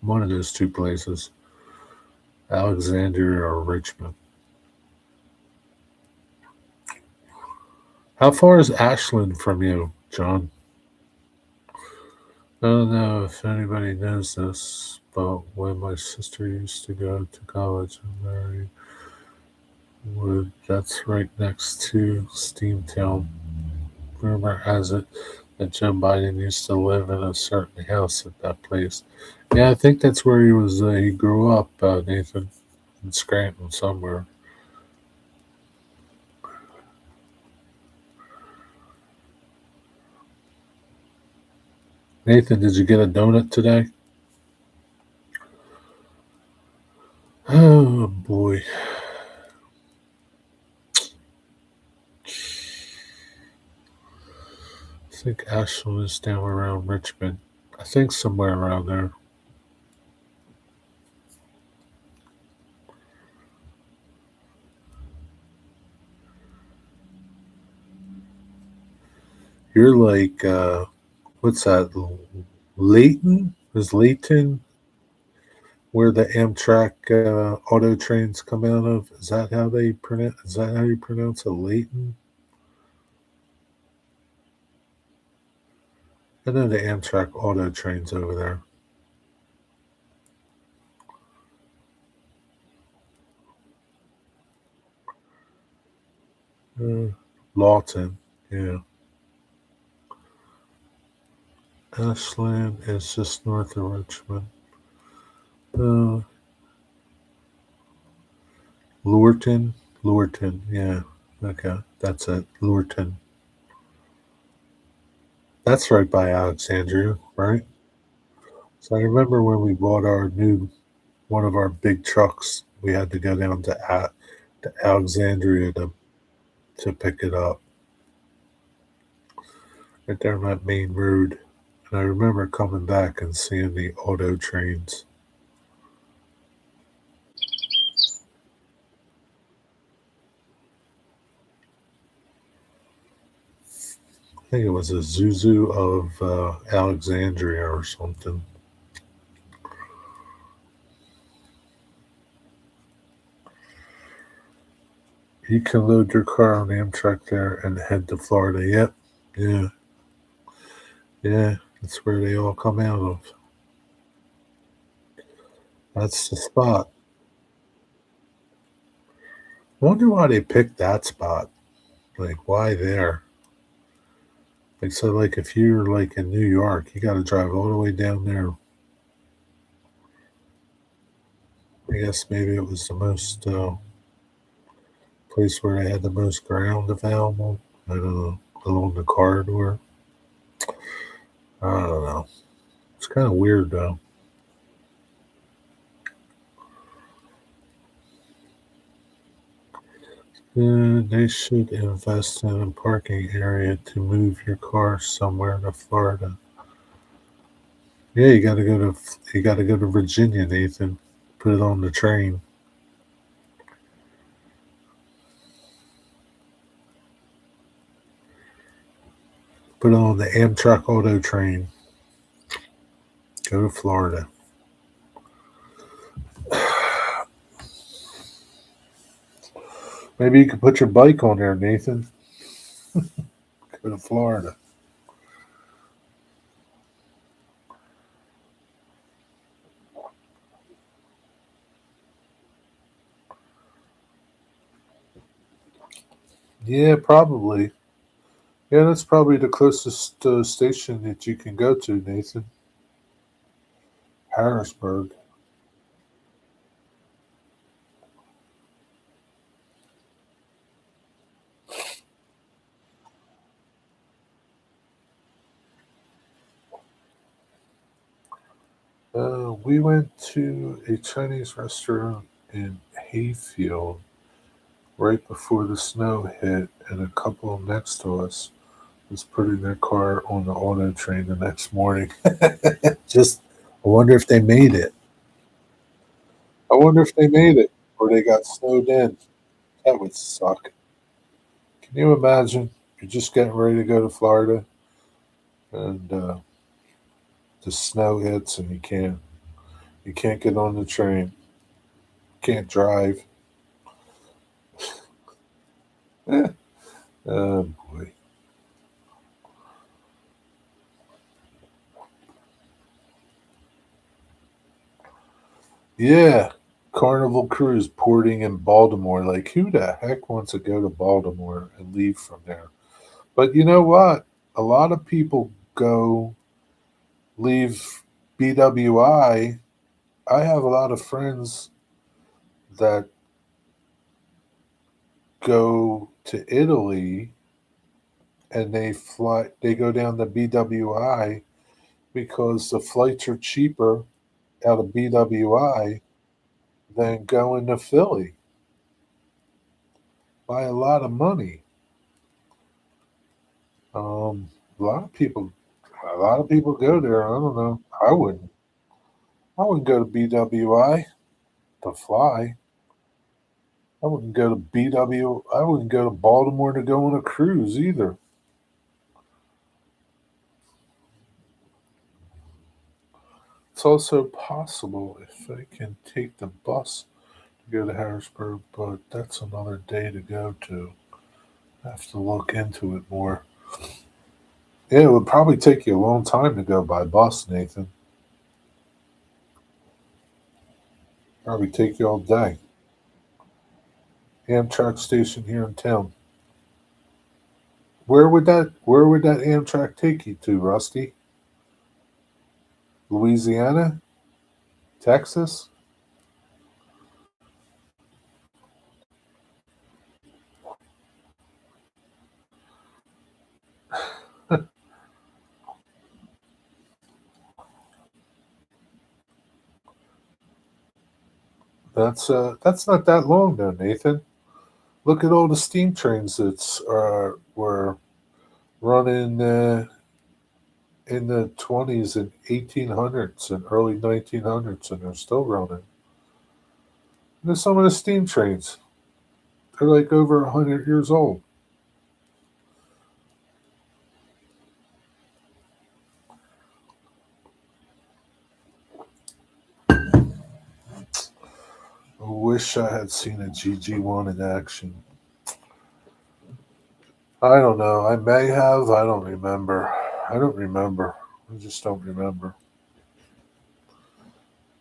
One of those two places, Alexandria or Richmond. How far is Ashland from you, John? I don't know if anybody knows this, but when my sister used to go to college in Marywood, that's right next to Steamtown. Rumor has it that Joe Biden used to live in a certain house at that place. Yeah, I think that's where he was. He grew up, Nathan, in Scranton somewhere. Nathan, did you get a donut today? Oh boy. I think Ashland is down around Richmond. I think somewhere around there. You're like, what's that? Layton? Is Layton where the Amtrak auto trains come out of? Is that how they pronounce? Is that how you pronounce it, Layton? I know the Amtrak auto trains over there. Lawton, yeah. Ashland is just north of Richmond. Uh, Lurton, yeah. Okay, that's it. Lurton. That's right by Alexandria, right? So I remember when we bought our new one of our big trucks, we had to go down to Alexandria to pick it up right there on that main road. And I remember coming back and seeing the auto trains. I think it was a Zuzu of Alexandria or something. You can load your car on Amtrak there and head to Florida. Yep. Yeah. Yeah. That's where they all come out of. That's the spot. Wonder why they picked that spot. Like, why there? Like, so, like, if you're like in New York, you got to drive all the way down there. I guess maybe it was the most place where they had the most ground available. I don't know, along the corridor. I don't know. It's kind of weird though. They should invest in a parking area to move your car somewhere to Florida. Yeah, you got to go to Virginia, Nathan. Put it on the train. Put it on the Amtrak Auto train. Go to Florida. Maybe you could put your bike on there, Nathan. Go to Florida. Yeah, probably. Yeah, that's probably the closest station that you can go to, Nathan. Harrisburg. We went to a Chinese restaurant in Hayfield right before the snow hit, and a couple next to us was putting their car on the auto train the next morning. Just, I wonder if they made it. I wonder if they made it or they got snowed in. That would suck. Can you imagine? You're just getting ready to go to Florida and the snow hits and you can't get on the train, can't drive. Eh, oh boy. Yeah. Carnival Cruise porting in Baltimore. Like, who the heck wants to go to Baltimore and leave from there? But you know what? A lot of people go leave BWI. I have a lot of friends that go to Italy and they go down to BWI because the flights are cheaper out of BWI than going to Philly by a lot of money. Um, a lot of people, a lot of people go there. I don't know. I wouldn't go to BWI to fly. I wouldn't go to BW. I wouldn't go to Baltimore to go on a cruise either. It's also possible if I can take the bus to go to Harrisburg, but that's another day to go to. I have to look into it more. Yeah, it would probably take you a long time to go by bus, Nathan. Probably take you all day. Amtrak station here in town. Where would that Amtrak take you to, Rusty? Louisiana? Texas? That's not that long though, Nathan. Look at all the steam trains that's were running in the 20s and 1800s and early 1900s, and they're still running. There's some of the steam trains. They're like over 100 years old. I wish I had seen a GG1 in action. I don't know. I may have. I don't remember. I don't remember. I just don't remember.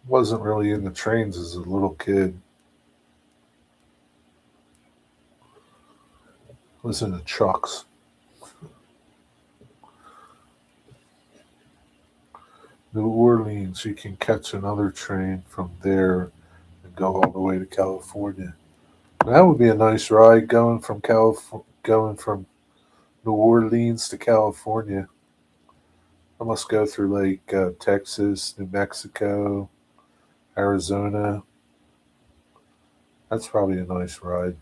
Wasn't really into trains as a little kid. Was into trucks. New Orleans, you can catch another train from there and go all the way to California. That would be a nice ride going from New Orleans to California. I must go through like Texas, New Mexico, Arizona. That's probably a nice ride.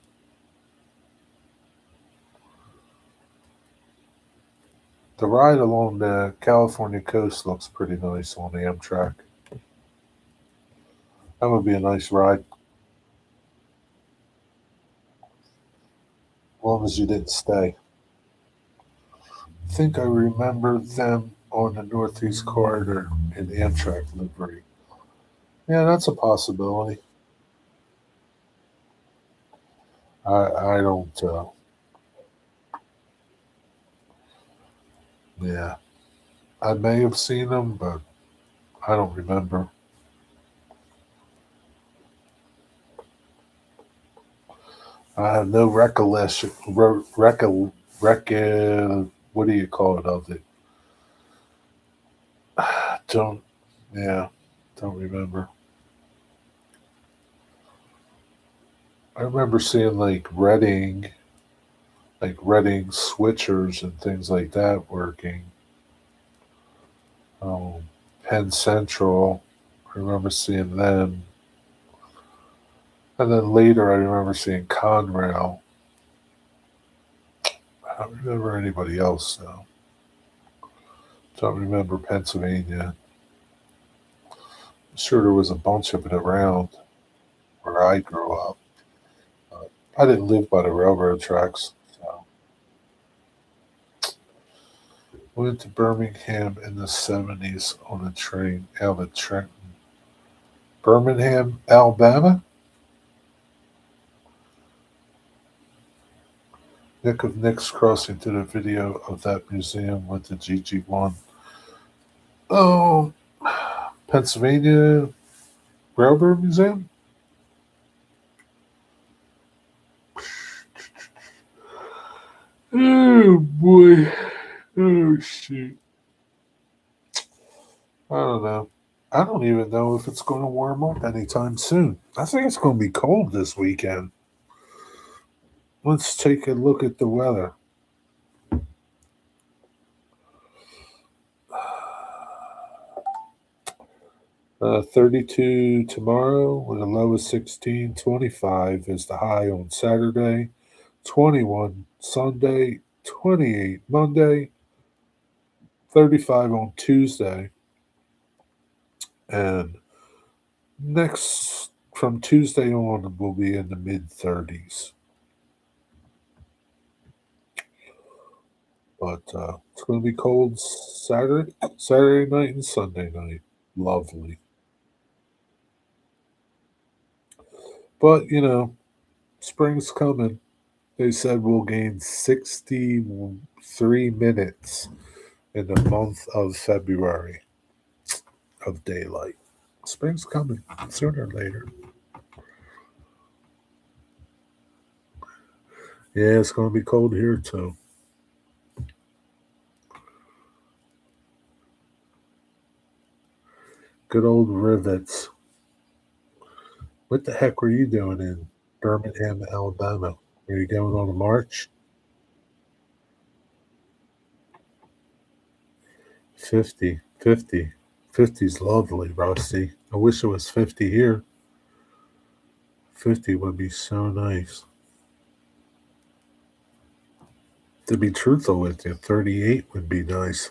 The ride along the California coast looks pretty nice on the Amtrak. That would be a nice ride, as long as you didn't stay. I think I remember them on the Northeast Corridor in Amtrak livery. Yeah, that's a possibility. I don't. Yeah, I may have seen them, but I don't remember. I have no recollection. What do you call it of it? Don't. Yeah, don't remember. I remember seeing like Reading switchers and things like that working. Um, Penn Central. I remember seeing them, and then later I remember seeing Conrail. I don't remember anybody else though. Don't remember Pennsylvania. I'm sure there was a bunch of it around where I grew up. Uh, I didn't live by the railroad tracks, so went to Birmingham in the '70s on a train out of Trenton. Birmingham, Alabama. Nick of Nick's Crossing did a video of that museum with the GG1. Oh, Pennsylvania Railroad Museum? Oh boy. Oh shoot. I don't know. I don't even know if it's going to warm up anytime soon. I think it's going to be cold this weekend. Let's take a look at the weather. 32 tomorrow with a low of 16. 25 is the high on Saturday. 21 Sunday. 28 Monday. 35 on Tuesday. And next, from Tuesday on, we'll be in the mid 30s. But it's going to be cold Saturday night and Sunday night. Lovely. But, spring's coming. They said we'll gain 63 minutes in the month of February of daylight. Spring's coming sooner or later. Yeah, it's going to be cold here too. Good old rivets. What the heck were you doing in Birmingham, Alabama? Were you going on a march? 50, 50. 50's lovely, Rusty. I wish it was 50 here. 50 would be so nice. To be truthful with you, 38 would be nice.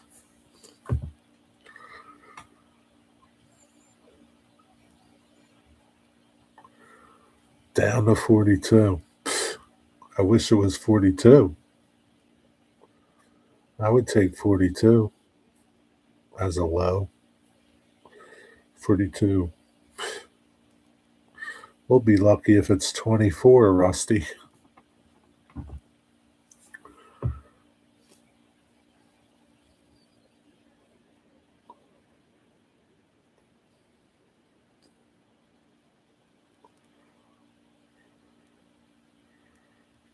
Down to 42. I wish it was 42. I would take 42 as a low. 42. We'll be lucky if it's 24, Rusty.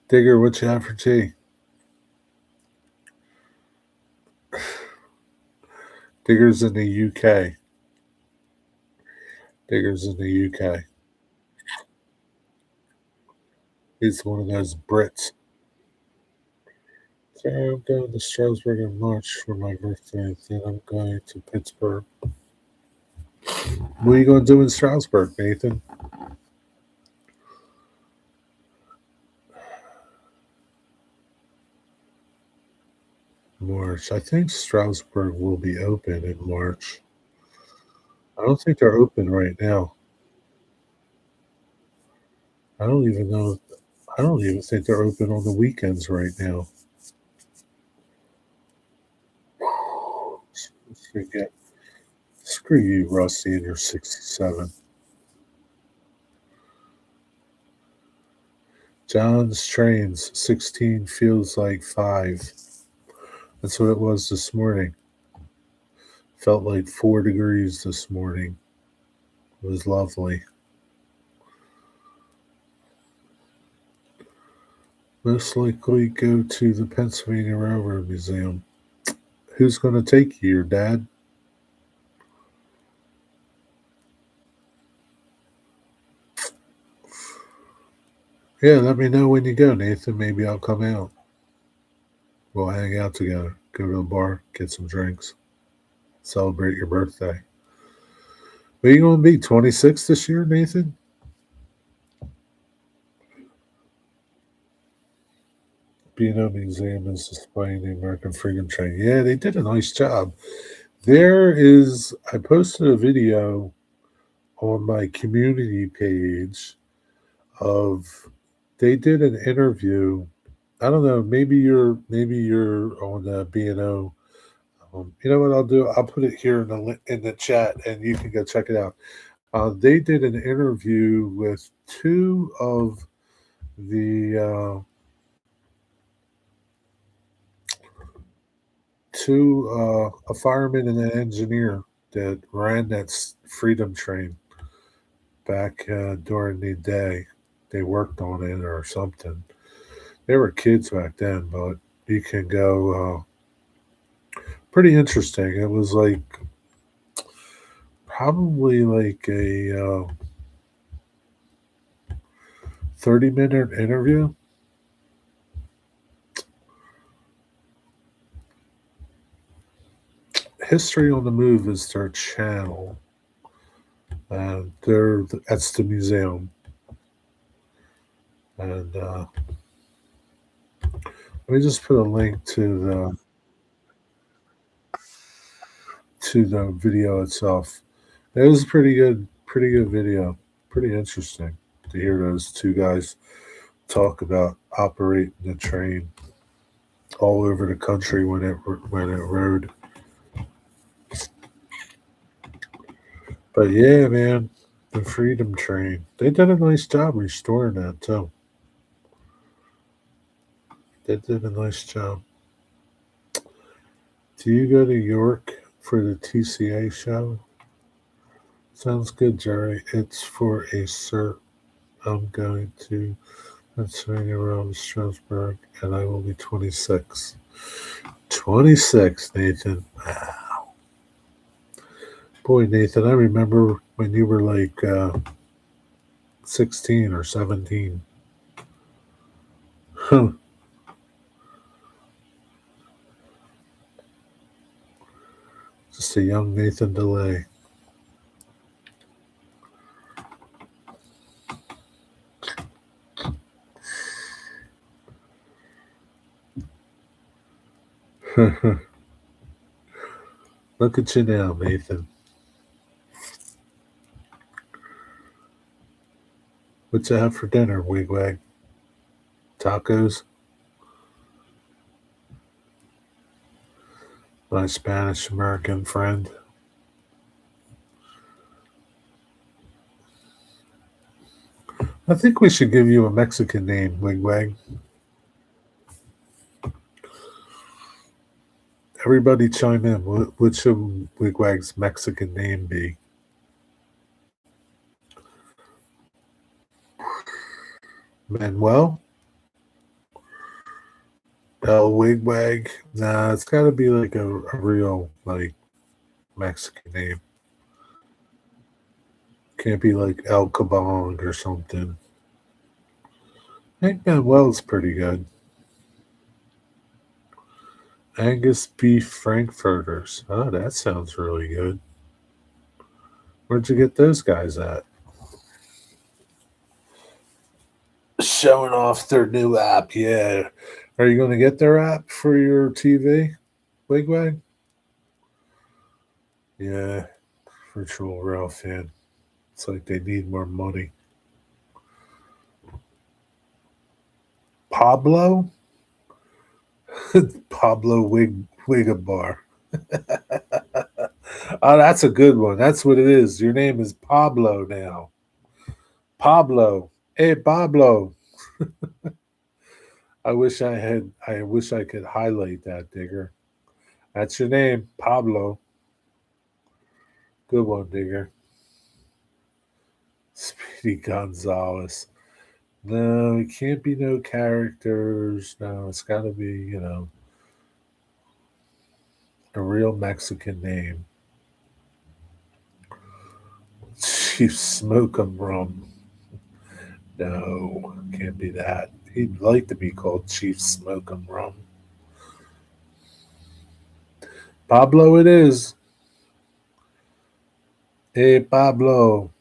Digger, what you have for tea? Digger's in the UK. Digger's in the UK. He's one of those Brits. So I'm going to Strasbourg in March for my birthday. Then I'm going to Pittsburgh. What are you going to do in Strasbourg, Nathan? March. I think Strasbourg will be open in March. I don't think they're open right now. I don't even know. I don't even think they're open on the weekends right now. Let's forget. Screw you, Rusty, and your 67. John's trains, 16 feels like 5. That's what it was this morning. Felt like 4 degrees this morning. It was lovely. Most likely go to the Pennsylvania Railroad Museum. Who's going to take you, your dad? Yeah, let me know when you go, Nathan. Maybe I'll come out. We'll hang out together. Go to the bar, get some drinks, celebrate your birthday. What are you going to be, 26 this year, Nathan? B&O Museum is displaying the American Freedom Train. Yeah, they did a nice job. I posted a video on my community page they did an interview. I don't know, maybe you're on the B&O. You know what I'll do? I'll put it here in the chat, and you can go check it out. They did an interview with two of the a fireman and an engineer that ran that freedom train back during the day. They worked on it or something. They were kids back then, but you can go. Pretty interesting. It was like probably like a 30-minute interview. History on the Move is their channel. That's the museum. And let me just put a link to the video itself. It was pretty good video. Pretty interesting to hear those two guys talk about operating the train all over the country when it rode. But yeah, man, the Freedom Train. They did a nice job restoring that too. They did a nice job. Do you go to York for the TCA show? Sounds good, Jerry. It's for a cert. I'm going to Pennsylvania around Strasbourg, and I will be 26. 26, Nathan. Wow. Boy, Nathan, I remember when you were like 16 or 17. Huh. Just a young Nathan DeLay. Look at you now, Nathan. What you have for dinner, Wigwag? Tacos? My Spanish American friend. I think we should give you a Mexican name, Wigwag. Everybody chime in. What should Wigwag's Mexican name be? Manuel? El Wigwag. Nah, it's got to be like a real like Mexican name. Can't be like El Cabong or something. Hank Manuel's pretty good. Angus beef frankfurters. Oh, that sounds really good. Where'd you get those guys at? Showing off their new app. Yeah. Are you going to get their app for your TV? Wigwag? Yeah. Virtual Rail fan. It's like they need more money. Pablo? Pablo Wigabar. Oh, that's a good one. That's what it is. Your name is Pablo now. Pablo. Hey, Pablo. I wish I could highlight that, Digger. That's your name, Pablo. Good one, Digger. Speedy Gonzalez. No, it can't be no characters. No, it's got to be, a real Mexican name. Chief Smoke'em Rum. No, can't be that. He'd like to be called Chief Smoke'em Rum. Pablo, it is. Hey, Pablo.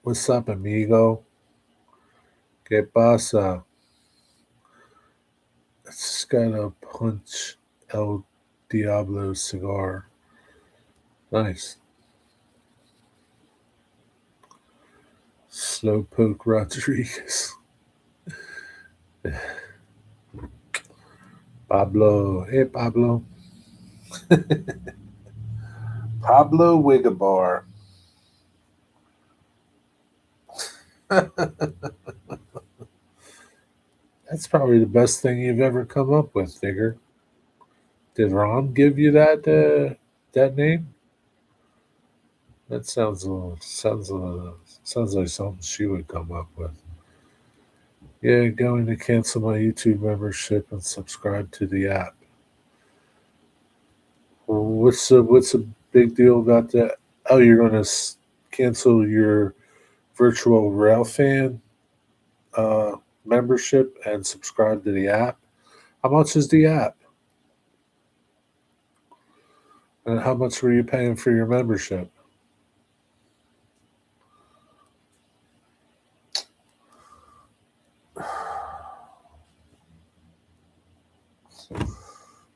What's up, amigo? ¿Qué pasa? It's got a punch El Diablo cigar. Nice. Slowpoke Rodriguez. Pablo. Hey, Pablo. Pablo Wigabar. That's probably the best thing you've ever come up with, Digger. Did Ron give you that name? That sounds like something she would come up with. Yeah, going to cancel my YouTube membership and subscribe to the app. Well, what's the big deal about that? Oh, you're going to cancel your virtual Railfan uh, membership and subscribe to the app. How much is the app? And how much were you paying for your membership?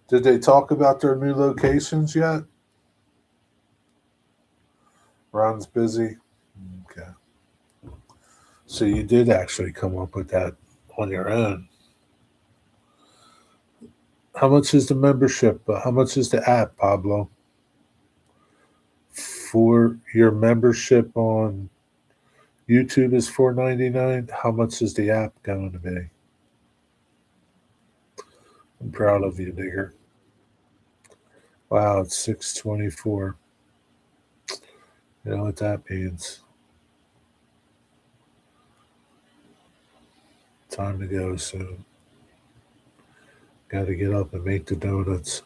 Did they talk about their new locations yet? Ron's busy. Okay. So you did actually come up with that on your own. How much is the membership? How much is the app, Pablo? For your membership on YouTube is $4.99. How much is the app going to be? I'm proud of you, Digger. Wow, it's 6:24. You know what that means? Time to go soon. Got to get up and make the donuts.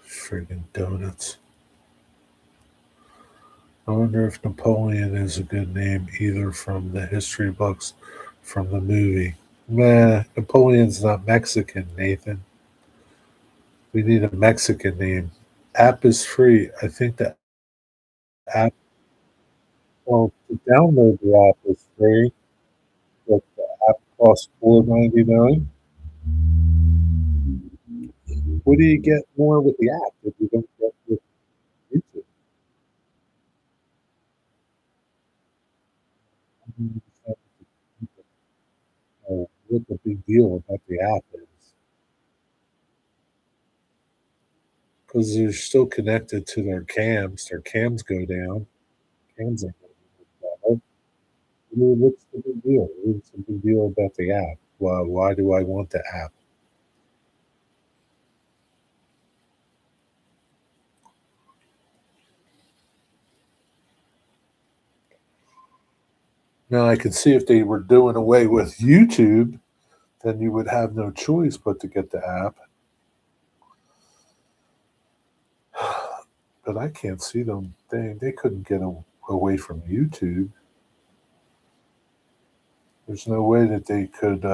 Friggin' donuts. I wonder if Napoleon is a good name either from the history books, from the movie. Nah, Napoleon's not Mexican, Nathan. We need a Mexican name. App is free. I think the app, well, to download the app is free, but the app costs $4.99. What do you get more with the app that you don't get with YouTube? I don't understand what the big deal about the app is. Because they're still connected to their cams. Their cams go down. Cams are better. I mean, what's the big deal? What's the big deal about the app? Why do I want the app? Now I can see if they were doing away with YouTube, then you would have no choice but to get the app. But I can't see them. They couldn't get away from YouTube. There's no way that they could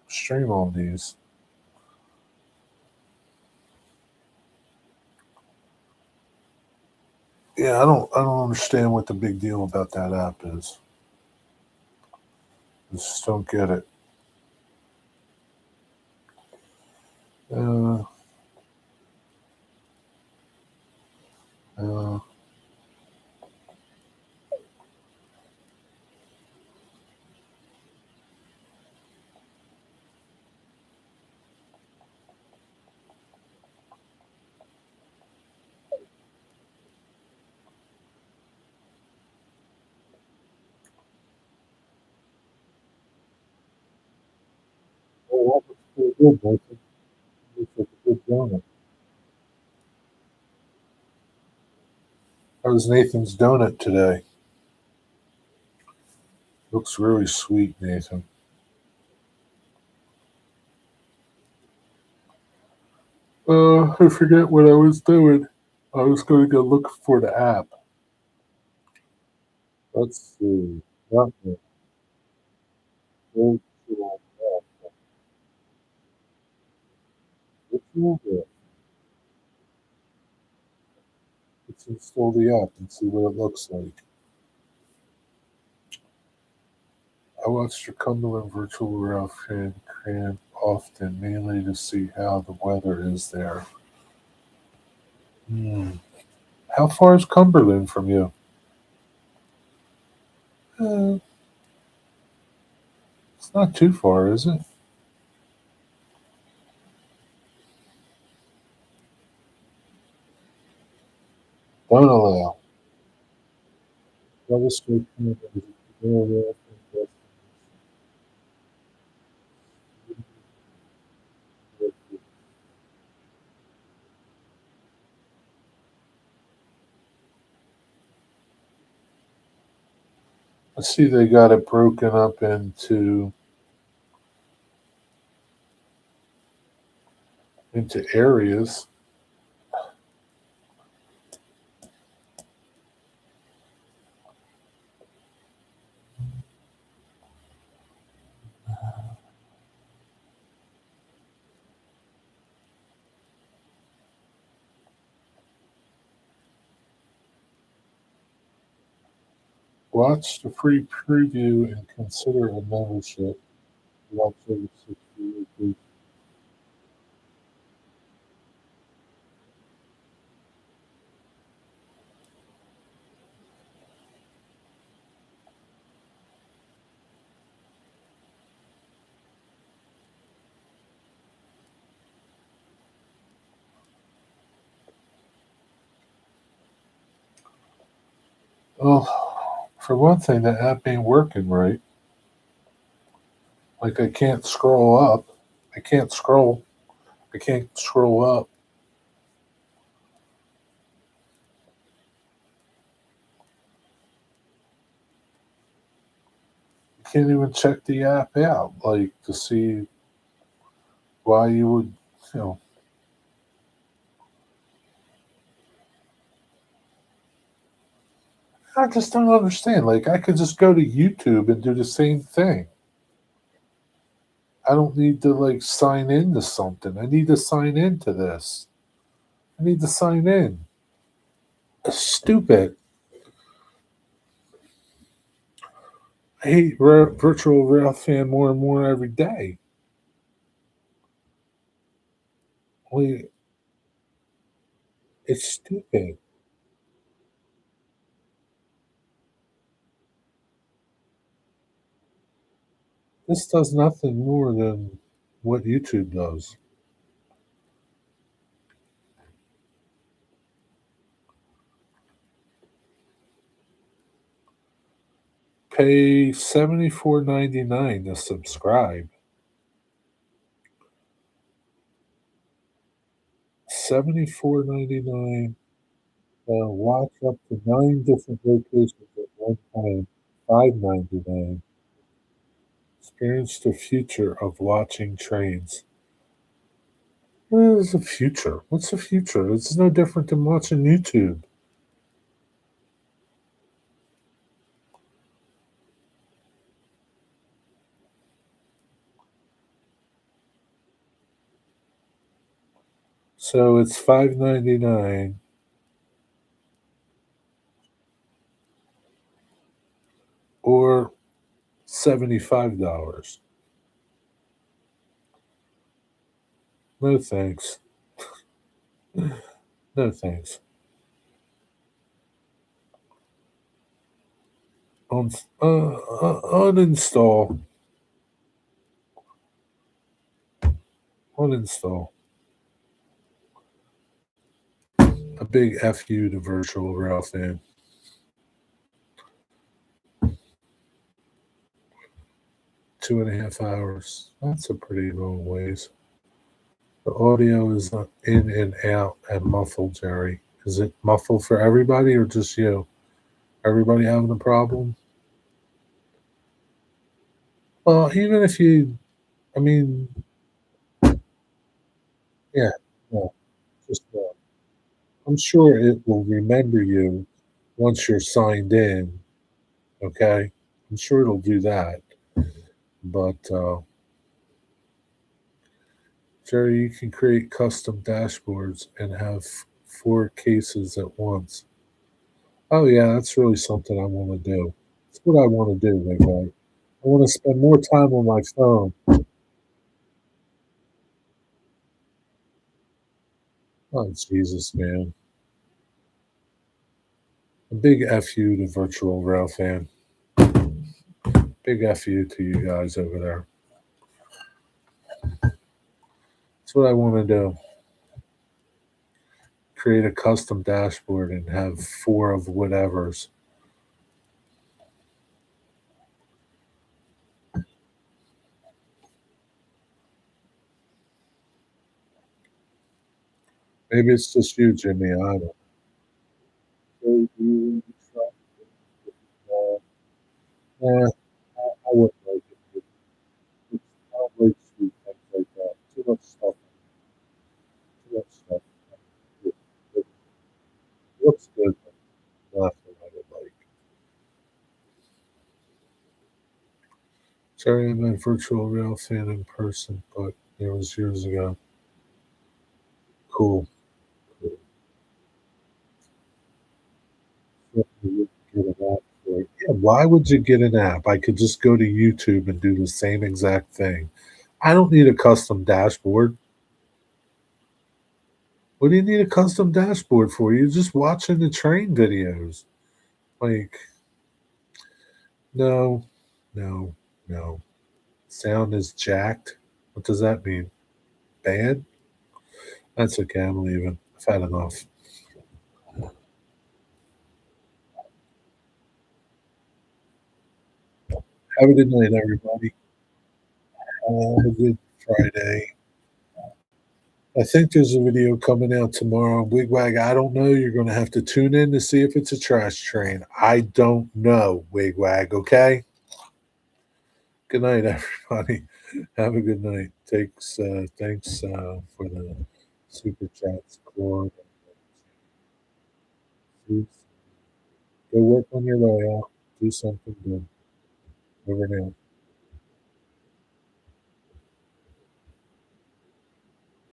stream on these. Yeah, I don't understand what the big deal about that app is. I just don't get it. Uh, uh, oh, that looks pretty good, Nathan. Looks like a good donut. How was Nathan's donut today? Looks really sweet, Nathan. I forget what I was doing. I was going to go look for the app. Let's see. Not the virtual app. Virtual app. Let's install the app and see what it looks like. I watched your Cumberland Virtual Ralph Cran often, mainly to see how the weather is there. Hmm. How far is Cumberland from you? Uh, it's not too far, is it? Don't allow. Registered Cumberland. I see they got it broken up into areas. Watch the free preview and consider a membership. Watch over 60 Well, for one thing, the app ain't working right. Like I can't scroll up. I can't scroll. I can't scroll up. You can't even check the app out, like to see why you would, you know. I just don't understand. Like I could just go to YouTube and do the same thing. I don't need to like sign into something. I need to sign into this. I need to sign in. It's stupid. I hate virtual rail fan more and more every day. Like, it's stupid. This does nothing more than what YouTube does. Pay $74.99 to subscribe. $74.99. Watch up to 9 different locations at one time. $5.99. Experience the future of watching trains. What is the future? What's the future? It's no different than watching YouTube. So it's $5.99 or $75. No thanks. No thanks. Un- uninstall. Uninstall. A big F you to Virtual Rail fan. 2.5 hours. That's a pretty long ways. The audio is in and out and muffled, Jerry. Is it muffled for everybody or just you? Everybody having a problem? Well, even if you, I mean, yeah, no, just I'm sure it will remember you once you're signed in. Okay, I'm sure it'll do that. But Jerry, you can create custom dashboards and have four cases at once. Oh yeah, that's really something I want to do. That's what I want to do, anyway. I want to spend more time on my phone. Oh Jesus, man! A big F you to Virtual Rail fan. Big F you to you guys over there. That's what I want to do. Create a custom dashboard and have four of whatevers. Maybe it's just you, Jimmy. I don't know. I wouldn't like it. I don't like sweet things like that. Too much stuff. Too much stuff. It looks good, but nothing I would like. Sorry, I'm a Virtual Rail fan in person, but it was years ago. Cool. Cool. Definitely would get an app for it. Yeah, why would you get an app? I could just go to YouTube and do the same exact thing. I don't need a custom dashboard. What do you need a custom dashboard for? You're just watching the train videos. Like, no, no, no. Sound is jacked. What does that mean? Bad? That's okay. I'm leaving. I've had enough. Have a good night, everybody. Have a good Friday. I think there's a video coming out tomorrow on Wigwag. I don't know. You're going to have to tune in to see if it's a trash train. I don't know, Wigwag. Okay. Good night, everybody. Have a good night. Thanks for the super chats, Claude. Go work on your layout. Do something good. Over now.